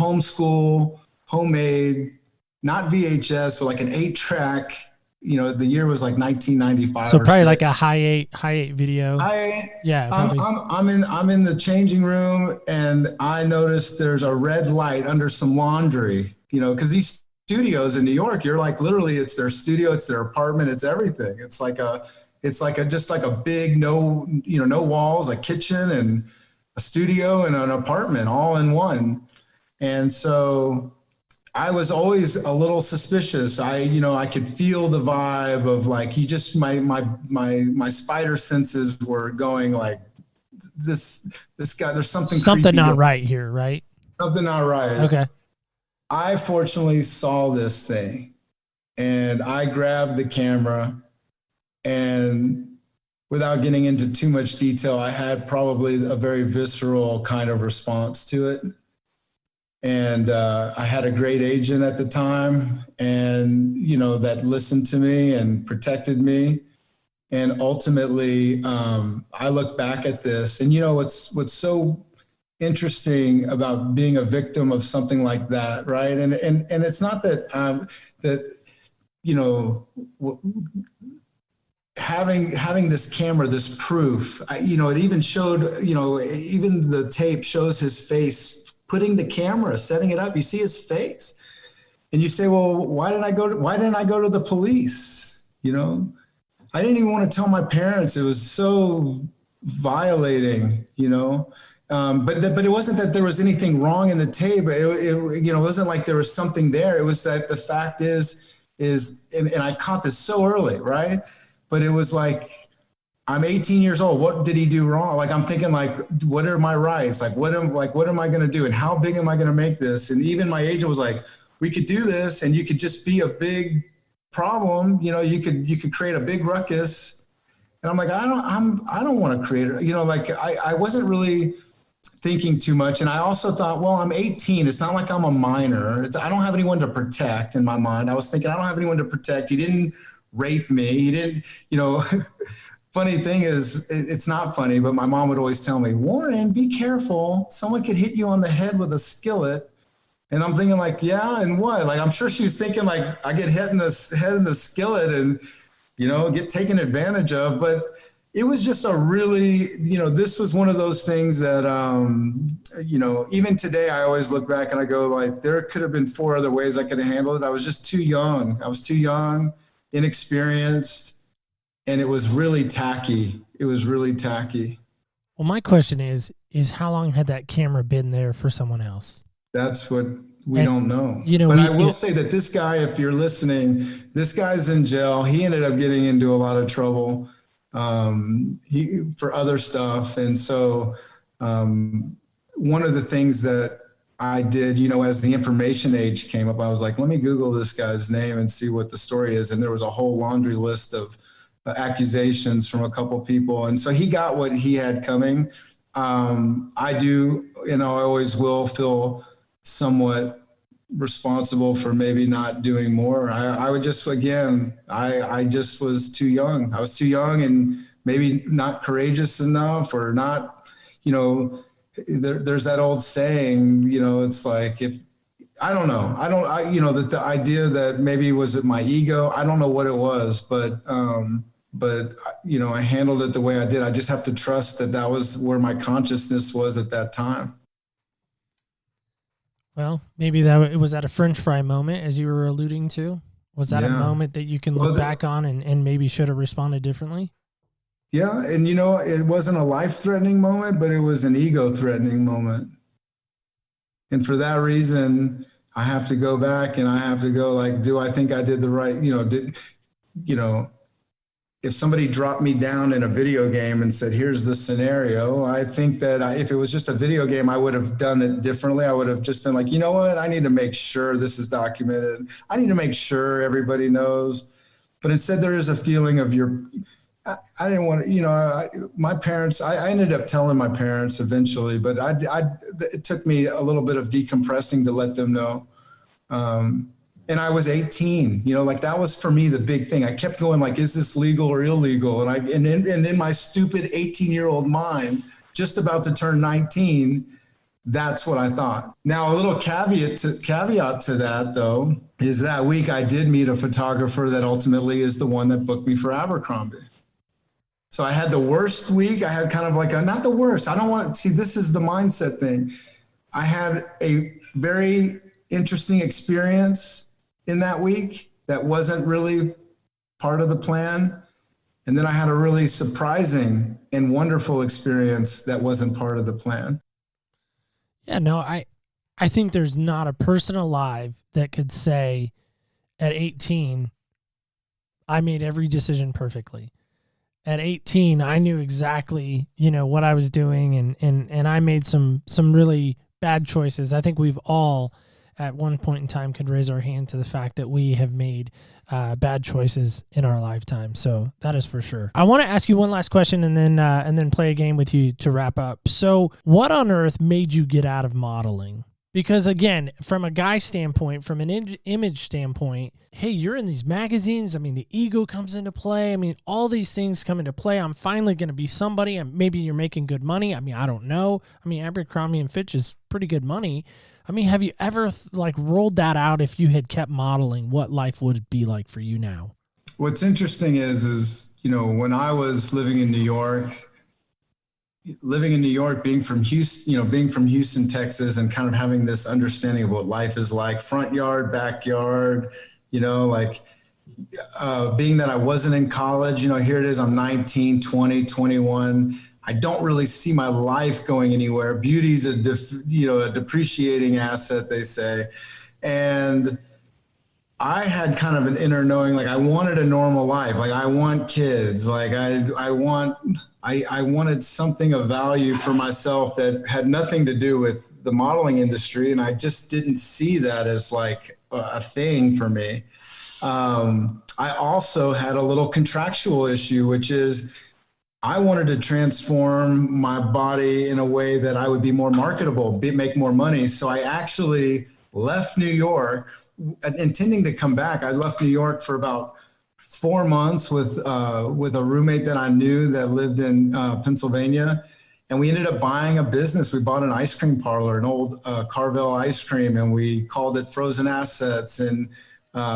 homemade, not VHS, but like an 8-track. The year was like 1995. So or probably 6. like a high eight video. I'm in the changing room and I noticed there's a red light under some laundry, because these studios in New York, you're like, literally it's their studio, it's their apartment, it's everything. It's like just like a big, no walls, a kitchen and a studio and an apartment all in one. And so I was always a little suspicious. I could feel the vibe of like, my spider senses were going like, this guy, there's something not right here, right? Something not right. Okay. I fortunately saw this thing and I grabbed the camera, and without getting into too much detail, I had probably a very visceral kind of response to it. And I had a great agent at the time and, that listened to me and protected me. And ultimately, I look back at this and, what's so interesting about being a victim of something like that, right? And it's not that, having this camera, this proof, it even showed, even the tape shows his face putting the camera, setting it up. You see his face and you say, well, why didn't I go to the police? I didn't even want to tell my parents. It was so violating, but it wasn't that there was anything wrong in the tape. It wasn't like there was something there. It was that the fact is, and I caught this so early, right? But it was like, I'm 18 years old. What did he do wrong? Like, I'm thinking like, what are my rights? Like, what am I going to do? And how big am I going to make this? And even my agent was like, we could do this and you could just be a big problem. You could create a big ruckus. And I'm like, I don't want to create it. I wasn't really thinking too much. And I also thought, well, I'm 18. It's not like I'm a minor. I don't have anyone to protect in my mind. I was thinking, I don't have anyone to protect. He didn't rape me. He didn't, Funny thing is, it's not funny, but my mom would always tell me, Warren, be careful. Someone could hit you on the head with a skillet. And I'm thinking like, yeah, and what? Like, I'm sure she was thinking like, I get hit in the head in the skillet and, get taken advantage of. But it was just a really, this was one of those things that, even today, I always look back and I go like, there could have been 4 other ways I could have handled it. I was just too young. I was too young, inexperienced. And it was really tacky. Well, my question is how long had that camera been there for someone else? That's what we don't know. But I will say that this guy, if you're listening, this guy's in jail. He ended up getting into a lot of trouble for other stuff. And so one of the things that I did, as the information age came up, I was like, let me Google this guy's name and see what the story is. And there was a whole laundry list of accusations from a couple people. And so he got what he had coming. I do, I always will feel somewhat responsible for maybe not doing more. I would just, again, I just was too young. I was too young and maybe not courageous enough, or not, there's that old saying, it's like, if, I don't know, that the idea that maybe was it my ego, I don't know what it was, but I handled it the way I did. I just have to trust that was where my consciousness was at that time. Well, maybe it was at a French fry moment, as you were alluding to. Was that a moment that you can look back on and maybe should have responded differently? Yeah. And, it wasn't a life-threatening moment, but it was an ego-threatening moment. And for that reason, I have to go back and I have to go like, do I think I did the right, if somebody dropped me down in a video game and said, here's the scenario, I think that if it was just a video game, I would have done it differently. I would have just been like, you know what? I need to make sure this is documented. I need to make sure everybody knows. But instead there is a feeling of I didn't want to, my parents, I ended up telling my parents eventually, but it took me a little bit of decompressing to let them know. And I was 18, that was for me the big thing. I kept going like, is this legal or illegal? And in my stupid 18-year-old mind, just about to turn 19, that's what I thought. Now, a little caveat to that, though, is that week I did meet a photographer that ultimately is the one that booked me for Abercrombie. So I had the worst week. I had kind of like not the worst. I don't want to see, this is the mindset thing. I had a very interesting experience in that week that wasn't really part of the plan. And then I had a really surprising and wonderful experience that wasn't part of the plan. Yeah, no, I think there's not a person alive that could say at 18, I made every decision perfectly. At 18, I knew exactly, what I was doing, and I made some really bad choices. I think we've all at one point in time could raise our hand to the fact that we have made bad choices in our lifetime. So that is for sure. I want to ask you one last question and then play a game with you to wrap up. So what on earth made you get out of modeling? Because again, from a guy standpoint, from an image standpoint, hey, you're in these magazines. I mean, the ego comes into play. I mean, all these things come into play. I'm finally going to be somebody, and maybe you're making good money. I mean, I don't know. I mean, Abercrombie and Fitch is pretty good money. I mean, have you ever rolled that out if you had kept modeling, what life would be like for you now? What's interesting is, when I was living in New York, being from Houston, Texas, and kind of having this understanding of what life is like, front yard, backyard, being that I wasn't in college, here it is, I'm 19, 20, 21. I don't really see my life going anywhere. Beauty's a depreciating asset, they say. And I had kind of an inner knowing, like I wanted a normal life. Like I want kids. Like I wanted something of value for myself that had nothing to do with the modeling industry. And I just didn't see that as like a thing for me. I also had a little contractual issue, which is I wanted to transform my body in a way that I would be more marketable, make more money. So I actually left New York intending to come back. I left New York for about 4 months with a roommate that I knew that lived in Pennsylvania. And we ended up buying a business. We bought an ice cream parlor, an old Carvel ice cream, and we called it Frozen Assets. And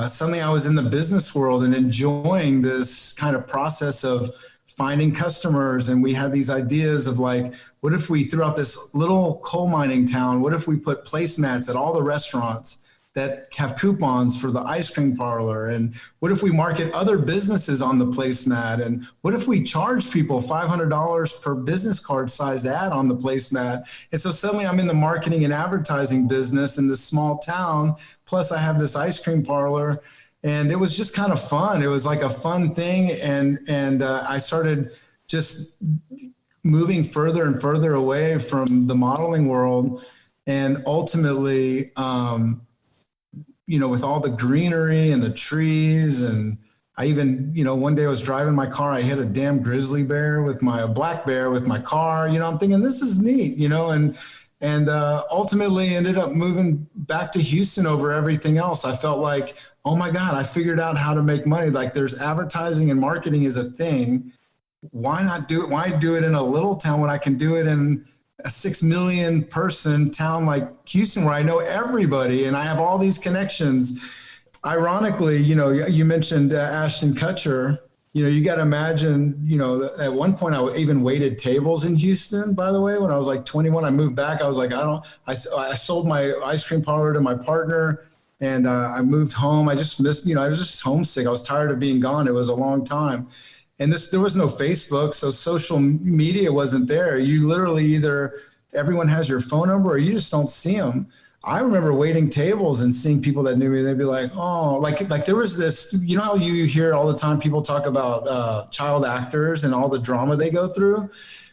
suddenly I was in the business world and enjoying this kind of process of finding customers. And we had these ideas of like, what if we, throughout this little coal mining town, what if we put placemats at all the restaurants that have coupons for the ice cream parlor? And what if we market other businesses on the placemat? And what if we charge people $500 per business card sized ad on the placemat? And so suddenly I'm in the marketing and advertising business in this small town. Plus I have this ice cream parlor. And it was just kind of fun. It was like a fun thing. And I started just moving further and further away from the modeling world. And ultimately, with all the greenery and the trees, and I even, one day I was driving my car, I hit a damn a black bear with my car. I'm thinking this is neat, and ultimately ended up moving back to Houston over everything else. I felt like, oh my God, I figured out how to make money. Like, there's advertising and marketing is a thing. Why not do it? Why do it in a little town when I can do it in a 6 million person town like Houston, where I know everybody and I have all these connections? Ironically, you mentioned Ashton Kutcher. You got to imagine, at one point I even waited tables in Houston, by the way, when I was like 21. I moved back. I was like, I sold my ice cream parlor to my partner, and I moved home. I just missed, I was just homesick. I was tired of being gone. It was a long time. And there was no Facebook, so social media wasn't there. You literally either everyone has your phone number or you just don't see them. I remember waiting tables and seeing people that knew me. They'd be like, oh, like there was this, how you hear all the time people talk about child actors and all the drama they go through.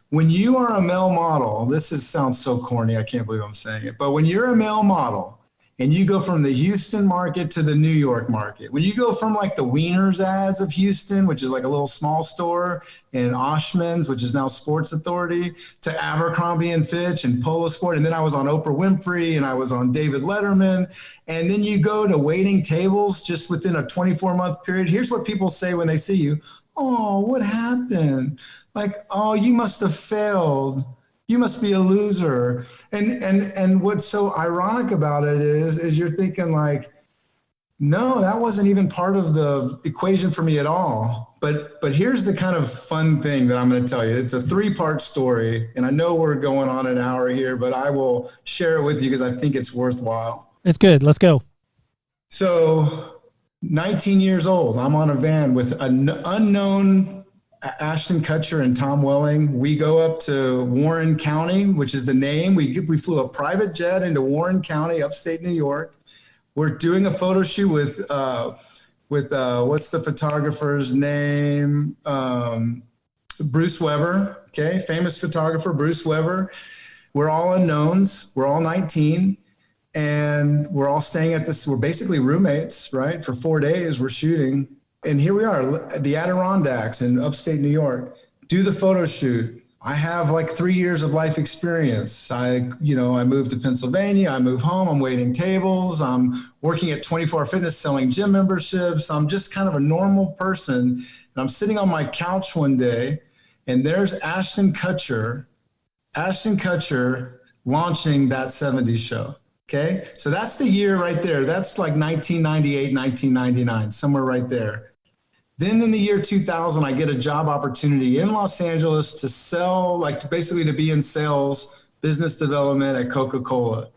When you are a male model, sounds so corny. I can't believe I'm saying it. But when you're a male model and you go from the Houston market to the New York market, when you go from like the Wieners ads of Houston, which is like a little small store, and Oshman's, which is now Sports Authority, to Abercrombie and Fitch and Polo Sport. And then I was on Oprah Winfrey and I was on David Letterman. And then you go to waiting tables just within a 24-month period. Here's what people say when they see you. Oh, what happened? Like, oh, you must have failed. You must be a loser. And what's so ironic about it is you're thinking like, no, that wasn't even part of the equation for me at all. But here's the kind of fun thing that I'm going to tell you. It's a 3-part story, and I know we're going on an hour here, but I will share it with you because I think it's worthwhile. It's good. Let's go. So 19 years old, I'm on a van with an unknown Ashton Kutcher and Tom Welling. We go up to Warren County, which is the name. We flew a private jet into Warren County, upstate New York. We're doing a photo shoot with what's the photographer's name? Bruce Weber. Okay, famous photographer Bruce Weber. We're all unknowns. We're all 19, and we're all staying at this. We're basically roommates, right? For 4 days, we're shooting. And here we are, the Adirondacks in upstate New York, do the photo shoot. I have like 3 years of life experience. I moved to Pennsylvania, I moved home, I'm waiting tables, I'm working at 24 Fitness selling gym memberships. I'm just kind of a normal person. And I'm sitting on my couch one day, and there's Ashton Kutcher launching That 70s Show. Okay, so that's the year right there. That's like 1998, 1999, somewhere right there. Then in the year 2000, I get a job opportunity in Los Angeles to sell, basically to be in sales, business development at Coca-Cola.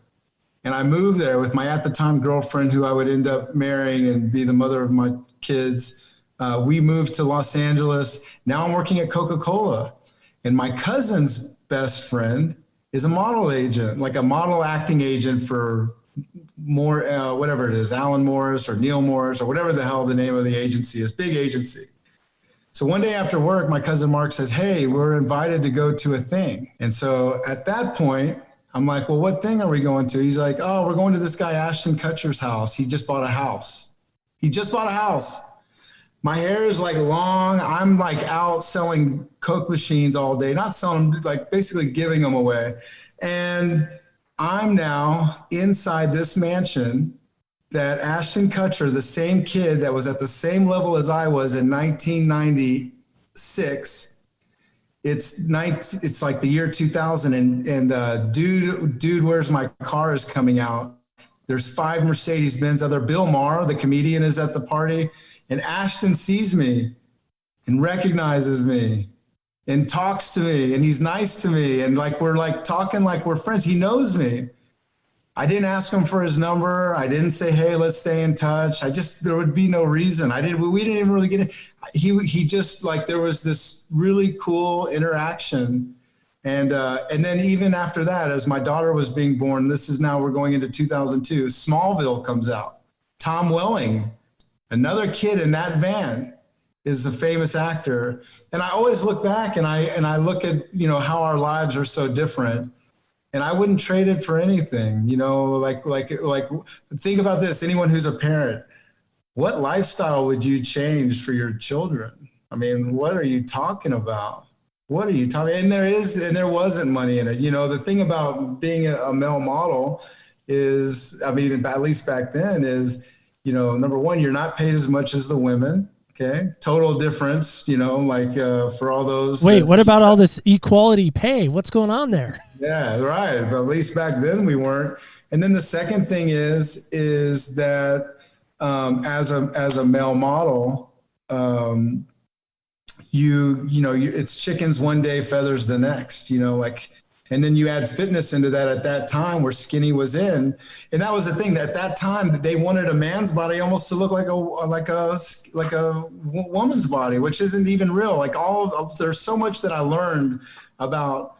And I moved there with my at the time girlfriend, who I would end up marrying and be the mother of my kids. We moved to Los Angeles. Now I'm working at Coca-Cola. And my cousin's best friend is a model agent, like a model acting agent for more, whatever it is, Alan Morris or Neil Morris or whatever the hell the name of the agency is, big agency. So one day after work, my cousin Mark says, hey, we're invited to go to a thing. And so at that point, I'm like, well, what thing are we going to? He's like, oh, we're going to this guy Ashton Kutcher's house. He just bought a house. My hair is like long. I'm like out selling Coke machines all day, not selling them, like basically giving them away. And I'm now inside this mansion that Ashton Kutcher, the same kid that was at the same level as I was in 1996. It's like the year 2000, and dude, where's my car is coming out. There's 5 Mercedes-Benz. Bill Maher, the comedian, is at the party, and Ashton sees me and recognizes me and talks to me, and he's nice to me, and we're talking like we're friends. He knows me. I didn't ask him for his number. I didn't say, hey, let's stay in touch. There would be no reason. We didn't even really get it. He just there was this really cool interaction. And then even after that, as my daughter was being born, we're going into 2002, Smallville comes out. Tom Welling, another kid in that van, is a famous actor. And I always look back and I look at, how our lives are so different. and I wouldn't trade it for anything. Like think about this. Anyone who's a parent, what lifestyle would you change for your children? I mean, what are you talking about? What are you talking? And there wasn't money in it. The thing about being a male model is, I mean, at least back then is, number one, you're not paid as much as the women. Okay. Total difference, for all those. Wait, what about all this equality pay? What's going on there? Yeah, right. But at least back then we weren't. And then the second thing is that as a male model, it's chickens one day, feathers the next, and then you add fitness into that at that time where skinny was in. And that was the thing, that at that time that they wanted a man's body almost to look like a woman's body, which isn't even real. There's so much that I learned about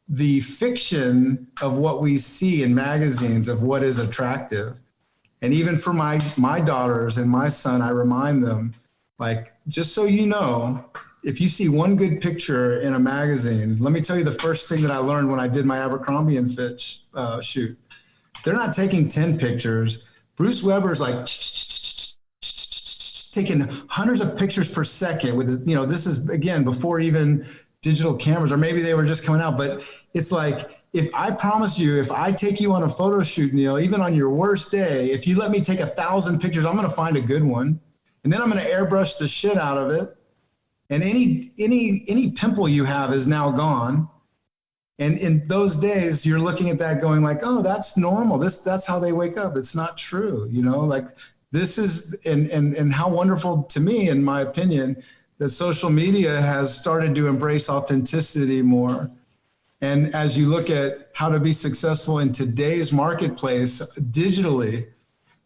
the fiction of what we see in magazines of what is attractive. And even for my daughters and my son, I remind them, just so you know, if you see one good picture in a magazine, let me tell you the first thing that I learned when I did my Abercrombie and Fitch shoot. They're not taking 10 pictures. Bruce Weber's taking hundreds of pictures per second with, this is, again, before even digital cameras, or maybe they were just coming out. But it's like, if I promise you, if I take you on a photo shoot, Neil, even on your worst day, if you let me take 1,000 pictures, I'm going to find a good one. And then I'm going to airbrush the shit out of it. And any pimple you have is now gone. And in those days, you're looking at that going like, oh, that's normal. That's how they wake up. It's not true. This is, and how wonderful to me, in my opinion, that social media has started to embrace authenticity more. And as you look at how to be successful in today's marketplace digitally,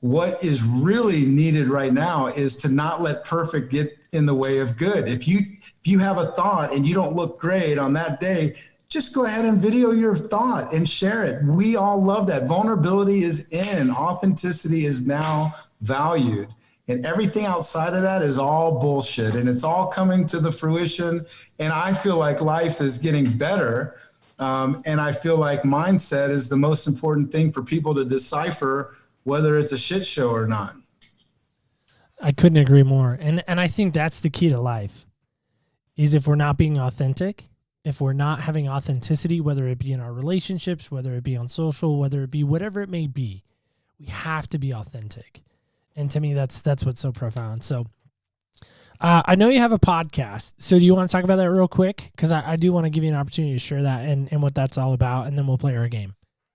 what is really needed right now is to not let perfect get in the way of good. If you have a thought and you don't look great on that day, just go ahead and video your thought and share it. We all love that. Vulnerability is in. Authenticity is now valued. And everything outside of that is all bullshit. And it's all coming to the fruition. And I feel like life is getting better. And I feel like mindset is the most important thing for people to decipher whether it's a shit show or not. I couldn't agree more. And I think that's the key to life, is if we're not being authentic, if we're not having authenticity, whether it be in our relationships, whether it be on social, whether it be whatever it may be, we have to be authentic. And to me, that's what's so profound. So I know you have a podcast. So do you want to talk about that real quick? Because I do want to give you an opportunity to share that and what that's all about, and then we'll play our game.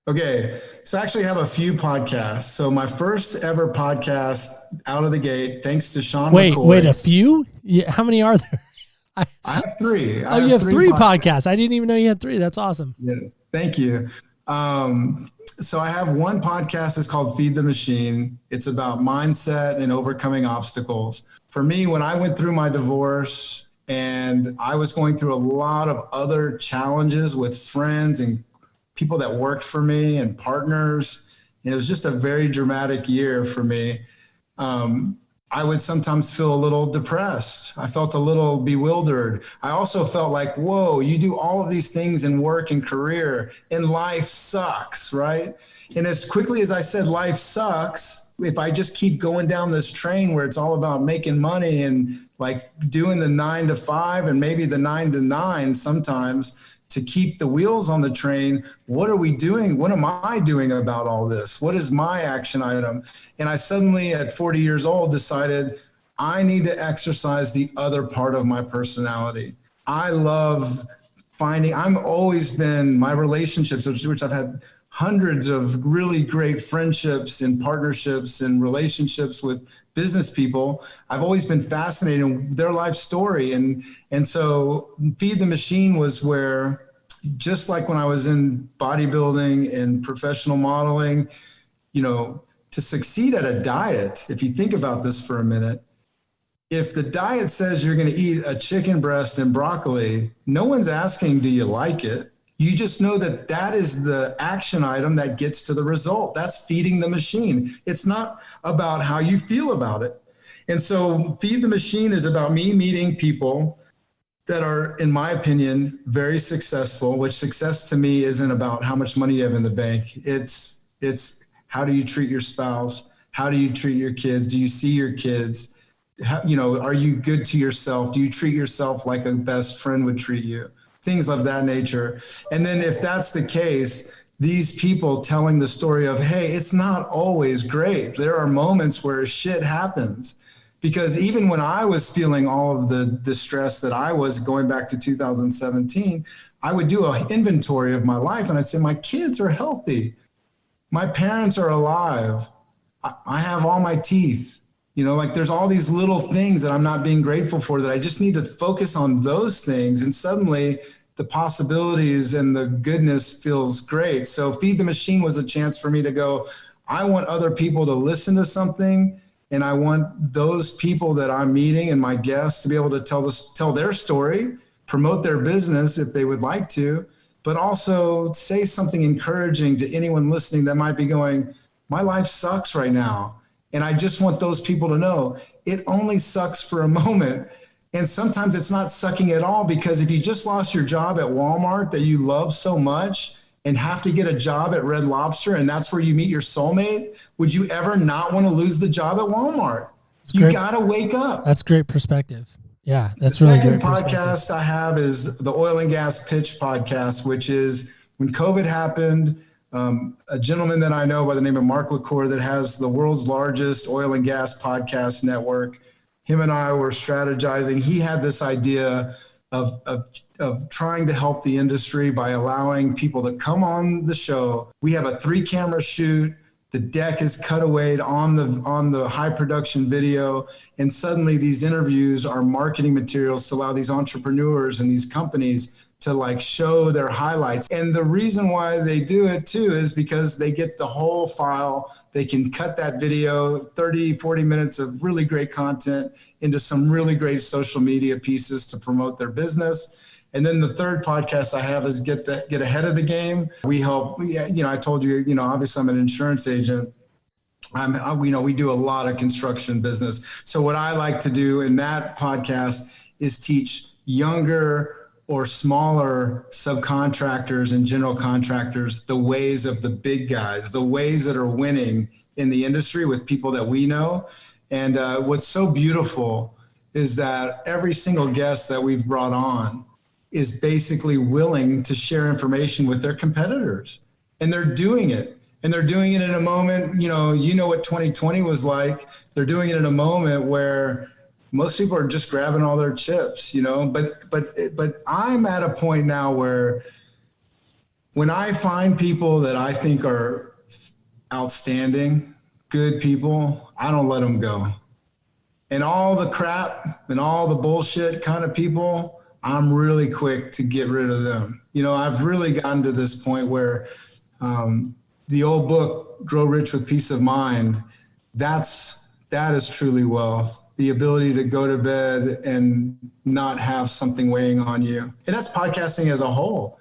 Okay. So I actually have a few podcasts. So my first ever podcast out of the gate, thanks to Sean McCoy. Wait, a few? Yeah, how many are there? I have three. You have three podcasts. I didn't even know you had three. That's awesome. Yeah, thank you. So I have one podcast. It's called Feed the Machine. It's about mindset and overcoming obstacles. For me, when I went through my divorce and I was going through a lot of other challenges with friends and people that worked for me and partners, and it was just a very dramatic year for me. I would sometimes feel a little depressed. I felt a little bewildered. I also felt like, whoa, you do all of these things in work and career, and life sucks, right? And as quickly as I said, life sucks, if I just keep going down this train where it's all about making money and like doing the 9 to 5 and maybe the 9 to 9 sometimes to keep the wheels on the train, what are we doing? What am I doing about all this? What is my action item? And I suddenly at 40 years old decided I need to exercise the other part of my personality. I love I've always been, my relationships, which I've had hundreds of really great friendships and partnerships and relationships with business people. I've always been fascinated in their life story. And so Feed the Machine was where, just like when I was in bodybuilding and professional modeling, to succeed at a diet, if you think about this for a minute, if the diet says you're going to eat a chicken breast and broccoli, no one's asking, do you like it? You just know that that is the action item that gets to the result. That's feeding the machine. It's not about how you feel about it. And so Feed the Machine is about me meeting people that are, in my opinion, very successful, which success to me isn't about how much money you have in the bank. It's how do you treat your spouse? How do you treat your kids? Do you see your kids? How, are you good to yourself? Do you treat yourself like a best friend would treat you? Things of that nature. And then if that's the case, these people telling the story of, hey, it's not always great. There are moments where shit happens. Because even when I was feeling all of the distress that I was going back to 2017, I would do an inventory of my life and I'd say, my kids are healthy. My parents are alive. I have all my teeth. Like there's all these little things that I'm not being grateful for that I just need to focus on those things. And suddenly the possibilities and the goodness feels great. So Feed the Machine was a chance for me to go, I want other people to listen to something. And I want those people that I'm meeting and my guests to be able to tell their story, promote their business if they would like to, but also say something encouraging to anyone listening that might be going, my life sucks right now. And I just want those people to know it only sucks for a moment. And sometimes it's not sucking at all, because if you just lost your job at Walmart that you love so much and have to get a job at Red Lobster, and that's where you meet your soulmate, would you ever not want to lose the job at Walmart? You got to wake up. That's great perspective. Yeah, that's really great. The second podcast I have is the Oil and Gas Pitch podcast, which is when COVID happened, a gentleman that I know by the name of Mark LaCour that has the world's largest oil and gas podcast network, him and I were strategizing. He had this idea of trying to help the industry by allowing people to come on the show. We have a 3-camera shoot. The deck is cut away on the high production video. And suddenly these interviews are marketing materials to allow these entrepreneurs and these companies to like show their highlights. And the reason why they do it too is because they get the whole file. They can cut that video, 30, 40 minutes of really great content into some really great social media pieces to promote their business. And then the third podcast I have is get ahead of the game. We help, I told you, obviously I'm an insurance agent. We do a lot of construction business. So what I like to do in that podcast is teach younger or smaller subcontractors and general contractors the ways of the big guys, the ways that are winning in the industry with people that we know. And what's so beautiful is that every single guest that we've brought on is basically willing to share information with their competitors. And they're doing it. And they're doing it in a moment, you know what 2020 was like. They're doing it in a moment where most people are just grabbing all their chips, but I'm at a point now where when I find people that I think are outstanding, good people, I don't let them go. And all the crap and all the bullshit kind of people, I'm really quick to get rid of them. I've really gotten to this point where the old book, Grow Rich with Peace of Mind, that is truly wealth. The ability to go to bed and not have something weighing on you. And that's podcasting as a whole.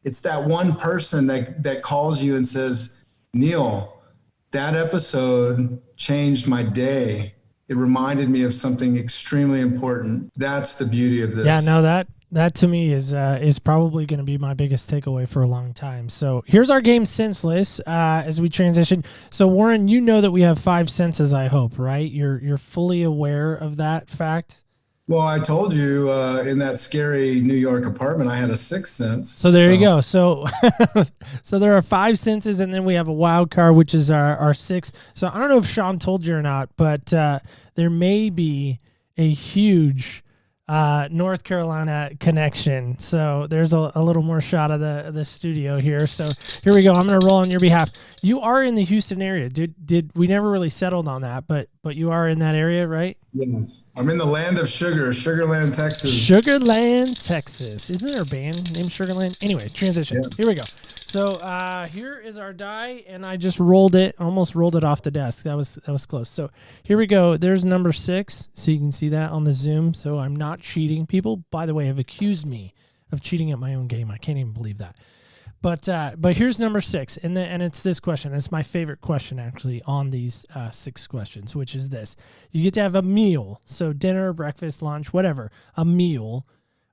It's that one person that calls you and says, Neil, that episode changed my day. It reminded me of something extremely important. That's the beauty of this. Yeah, no, that to me is probably going to be my biggest takeaway for a long time. So here's our game senseless as we transition. So Warren, you know that we have 5 senses, I hope, right? You're fully aware of that fact? Well, I told you in that scary New York apartment, I had a 6th sense. So there you go. So so there are 5 senses, and then we have a wild card, which is our 6th. So I don't know if Sean told you or not, but there may be a huge North Carolina connection. So there's a little more shot of the studio here. So here we go. I'm going to roll on your behalf. You are in the Houston area. Did we never really settled on that, but you are in that area, right? Yes. I'm in the land of sugar, Sugarland, Texas. Sugarland, Texas. Isn't there a band named Sugarland? Anyway, transition. Yeah. Here we go. So here is our die, and I just almost rolled it off the desk. That was close. So here we go. There's number 6, so you can see that on the Zoom. So I'm not cheating. People, by the way, have accused me of cheating at my own game. I can't even believe that. But here's number 6, and it's this question. It's my favorite question actually on these 6 questions, which is this: you get to have a meal, so dinner, breakfast, lunch, whatever, a meal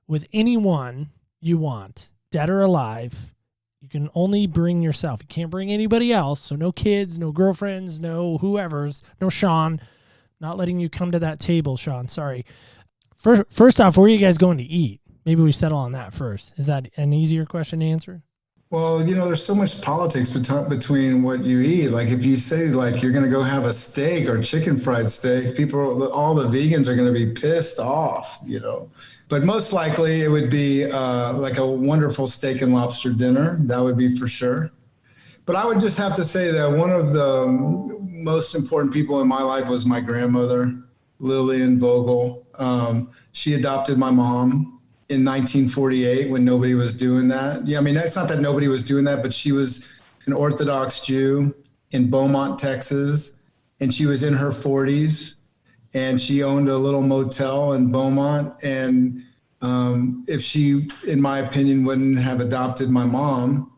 with anyone you want, dead or alive. You can only bring yourself. You can't bring anybody else. So no kids, no girlfriends, no whoever's, no Sean. Not letting you come to that table, Sean. Sorry. First off, where are you guys going to eat? Maybe we settle on that first. Is that an easier question to answer? Well, there's so much politics between what you eat. Like if you say like you're going to go have a steak or chicken fried steak, all the vegans are going to be pissed off, But most likely it would be like a wonderful steak and lobster dinner. That would be for sure. But I would just have to say that one of the most important people in my life was my grandmother, Lillian Vogel. She adopted my mom in 1948 when nobody was doing that. Yeah, I mean, it's not that nobody was doing that, but she was an Orthodox Jew in Beaumont, Texas, and she was in her 40s, and she owned a little motel in Beaumont. And if she, in my opinion, wouldn't have adopted my mom,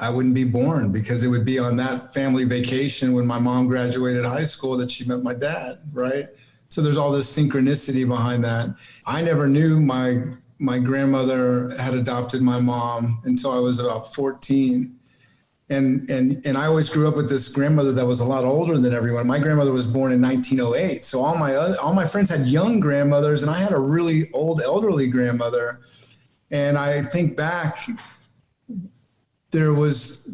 I wouldn't be born, because it would be on that family vacation when my mom graduated high school that she met my dad, right? So there's all this synchronicity behind that. I never knew my grandmother had adopted my mom until I was about 14. And I always grew up with this grandmother that was a lot older than everyone. My grandmother was born in 1908. So all my friends had young grandmothers, and I had a really old elderly grandmother. And I think back, there was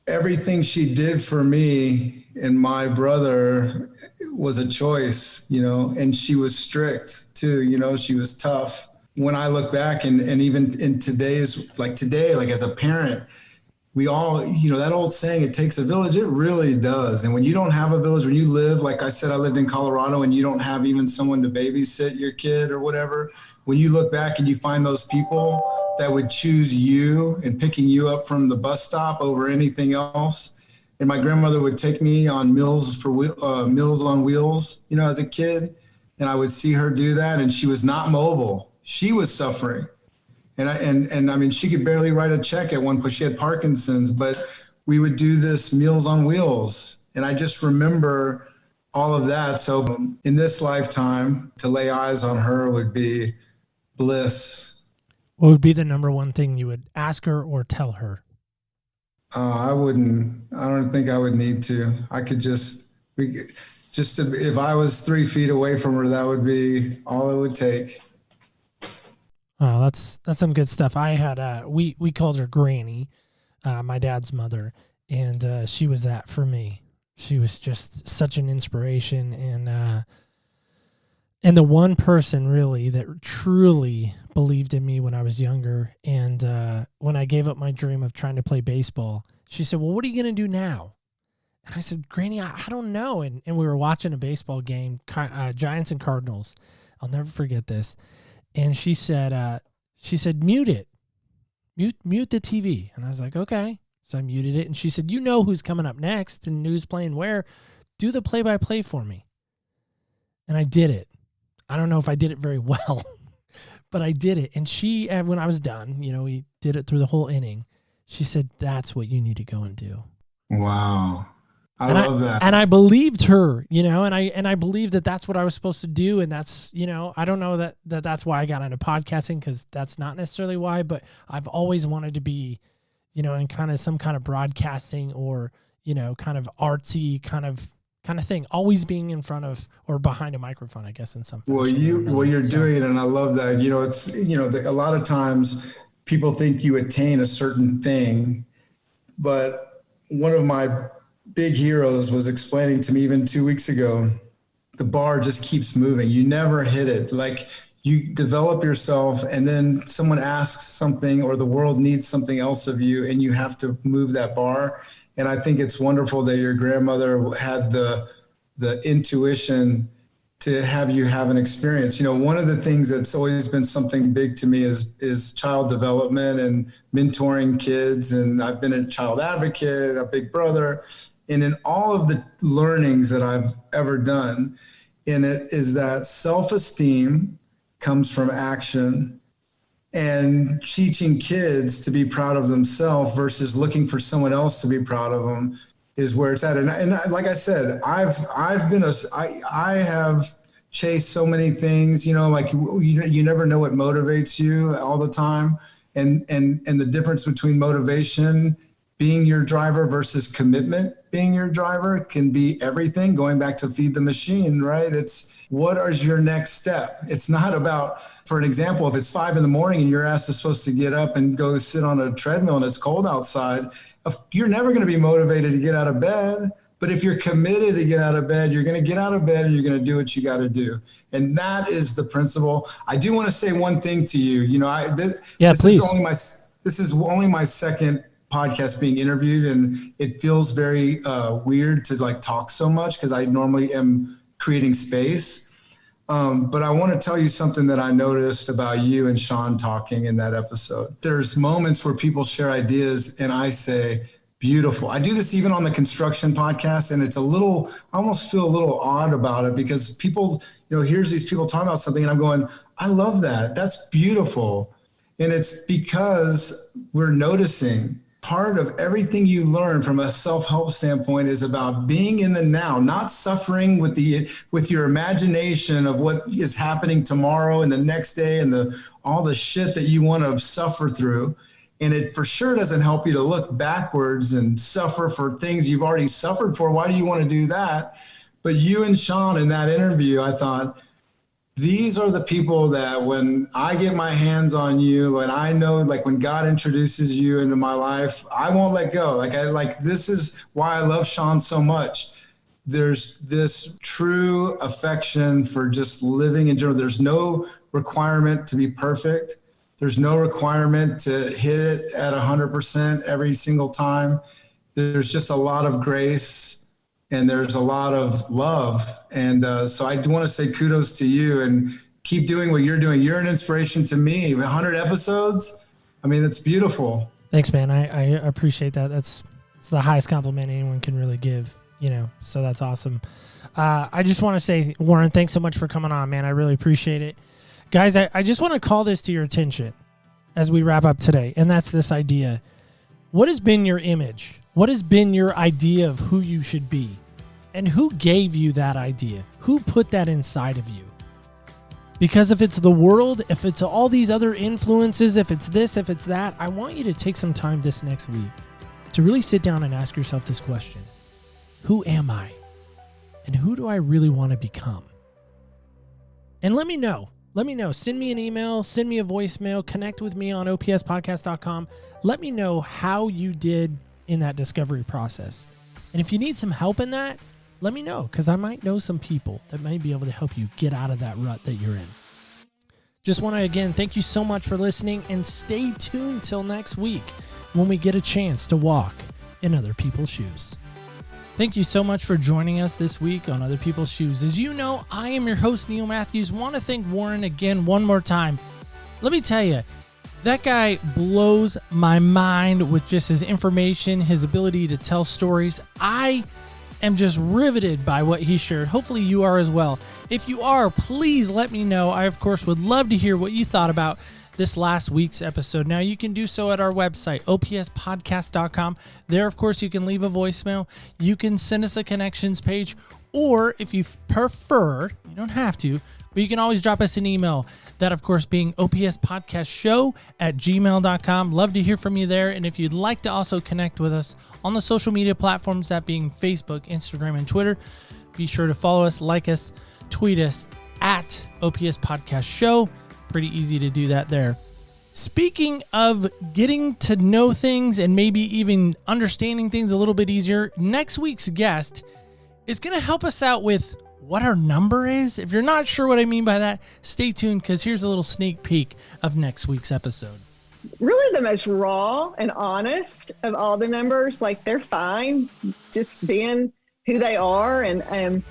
everything she did for me and my brother was a choice, and she was strict too, she was tough. When I look back and even in today, as a parent, we all, that old saying, it takes a village, it really does. And when you don't have a village, when you live, like I said, I lived in Colorado, and you don't have even someone to babysit your kid or whatever, when you look back and you find those people that would choose you and picking you up from the bus stop over anything else. And my grandmother would take me on Meals on Wheels, as a kid. And I would see her do that. And she was not mobile. She was suffering. And I mean, she could barely write a check at one point. She had Parkinson's, but we would do this Meals on Wheels. And I just remember all of that. So in this lifetime, to lay eyes on her would be bliss. What would be the number one thing you would ask her or tell her? I don't think I would need to. I could if I was 3 feet away from her, that would be all it would take. Oh, that's some good stuff. I had, we called her Granny, my dad's mother, and she was that for me. She was just such an inspiration, and the one person really that truly believed in me when I was younger. And when I gave up my dream of trying to play baseball, she said, well, what are you going to do now? And I said, Granny, I don't know. And we were watching a baseball game, Giants and Cardinals. I'll never forget this. And she said, mute it. Mute the TV. And I was like, okay. So I muted it. And she said, you know who's coming up next and who's playing where. Do the play-by-play for me. And I did it. I don't know if I did it very well, but I did it. And she, when I was done, we did it through the whole inning. She said, that's what you need to go and do. Wow. I love that. And I believed her, and I believed that that's what I was supposed to do. And that's, I don't know that's why I got into podcasting, because that's not necessarily why, but I've always wanted to be, in kind of some kind of broadcasting or, kind of artsy kind of thing, always being in front of or behind a microphone, I guess, in some fashion. You're doing it. And I love that, it's, a lot of times people think you attain a certain thing, but one of my big heroes was explaining to me even 2 weeks ago, the bar just keeps moving. You never hit it. Like you develop yourself and then someone asks something or the world needs something else of you and you have to move that bar. And I think it's wonderful that your grandmother had the intuition to have you have an experience. One of the things that's always been something big to me is child development and mentoring kids. And I've been a child advocate, a big brother. And in all of the learnings that I've ever done in it is that self-esteem comes from action, and teaching kids to be proud of themselves versus looking for someone else to be proud of them is where it's at. And like I said, I have chase so many things, like you never know what motivates you all the time. And the difference between motivation being your driver versus commitment being your driver can be everything. Going back to feed the machine, right? It's what is your next step? It's not about, for an example, if it's 5 a.m. and your ass is supposed to get up and go sit on a treadmill and it's cold outside, you're never going to be motivated to get out of bed. But if you're committed to get out of bed, you're going to get out of bed and you're going to do what you got to do. And that is the principle. I do want to say one thing to you. Please. This is only my second podcast being interviewed, and it feels very weird to like talk so much because I normally am creating space. But I want to tell you something that I noticed about you and Sean talking in that episode. There's moments where people share ideas and I say, beautiful. I do this even on the construction podcast, and I almost feel a little odd about it because people, here's these people talking about something and I'm going, I love that. That's beautiful. And it's because we're noticing. Part of everything you learn from a self-help standpoint is about being in the now, not suffering with your imagination of what is happening tomorrow and the next day and all the shit that you want to suffer through. And it for sure doesn't help you to look backwards and suffer for things you've already suffered for. Why do you want to do that? But you and Sean in that interview, I thought, these are the people that when I get my hands on you and I know, like when God introduces you into my life, I won't let go. This is why I love Sean so much. There's this true affection for just living in general. There's no requirement to be perfect. There's no requirement to hit it at 100% every single time. There's just a lot of grace and there's a lot of love. And so I want to say kudos to you and keep doing what you're doing. You're an inspiration to me. 100 episodes. I mean, it's beautiful. Thanks, man. I appreciate that. It's the highest compliment anyone can really give, so that's awesome. I just want to say, Warren, thanks so much for coming on, man. I really appreciate it. Guys, I just want to call this to your attention as we wrap up today, and that's this idea. What has been your image? What has been your idea of who you should be? And who gave you that idea? Who put that inside of you? Because if it's the world, if it's all these other influences, if it's this, if it's that, I want you to take some time this next week to really sit down and ask yourself this question. Who am I? And who do I really want to become? And let me know. Let me know. Send me an email, send me a voicemail, connect with me on opspodcast.com. Let me know how you did in that discovery process. And if you need some help in that, let me know, because I might know some people that might be able to help you get out of that rut that you're in. Just want to, again, thank you so much for listening, and stay tuned till next week when we get a chance to walk in other people's shoes. Thank you so much for joining us this week on Other People's Shoes. As you know, I am your host, Neil Matthews. Want to thank Warren again one more time. Let me tell you, that guy blows my mind with just his information, his ability to tell stories. I am just riveted by what he shared. Hopefully you are as well. If you are, please let me know. I, of course, would love to hear what you thought about this last week's episode. Now, you can do so at our website, opspodcast.com. There, of course, you can leave a voicemail. You can send us a connections page, or if you prefer, you don't have to, but you can always drop us an email. That, of course, being opspodcastshow@gmail.com. Love to hear from you there. And if you'd like to also connect with us on the social media platforms, that being Facebook, Instagram, and Twitter, be sure to follow us, like us, tweet us at OPS Podcast Show. Pretty easy to do that there. Speaking of getting to know things and maybe even understanding things a little bit easier, next week's guest is going to help us out with what our number is. If you're not sure what I mean by that, stay tuned, because here's a little sneak peek of next week's episode. Really the most raw and honest of all the numbers. Like, they're fine just being who they are. And,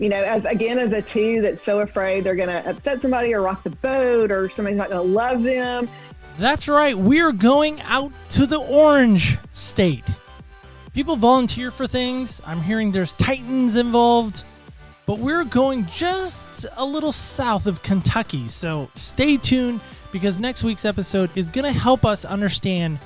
as a two that's so afraid they're going to upset somebody or rock the boat or somebody's not going to love them. That's right. We're going out to the Orange State. People volunteer for things. I'm hearing there's Titans involved. But we're going just a little south of Kentucky. So stay tuned, because next week's episode is going to help us understand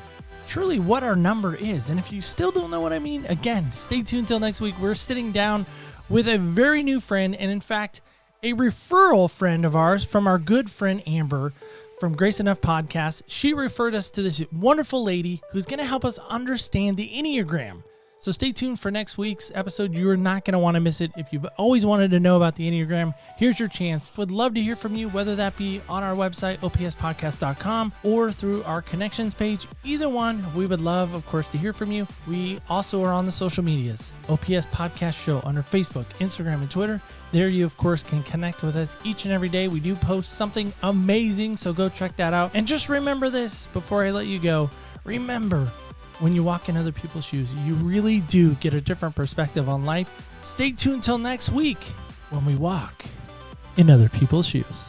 truly what our number is. And if you still don't know what I mean, again, stay tuned till next week. We're sitting down with a very new friend, and in fact, a referral friend of ours from our good friend Amber from Grace Enough Podcast. She referred us to this wonderful lady who's going to help us understand the Enneagram. So stay tuned for next week's episode. You're not going to want to miss it. If you've always wanted to know about the Enneagram, here's your chance. Would love to hear from you, whether that be on our website, opspodcast.com, or through our connections page. Either one, we would love, of course, to hear from you. We also are on the social medias, OPS Podcast Show, under Facebook, Instagram, and Twitter. There you, of course, can connect with us each and every day. We do post something amazing, so go check that out. And just remember this before I let you go. Remember, when you walk in other people's shoes, you really do get a different perspective on life. Stay tuned till next week when we walk in other people's shoes.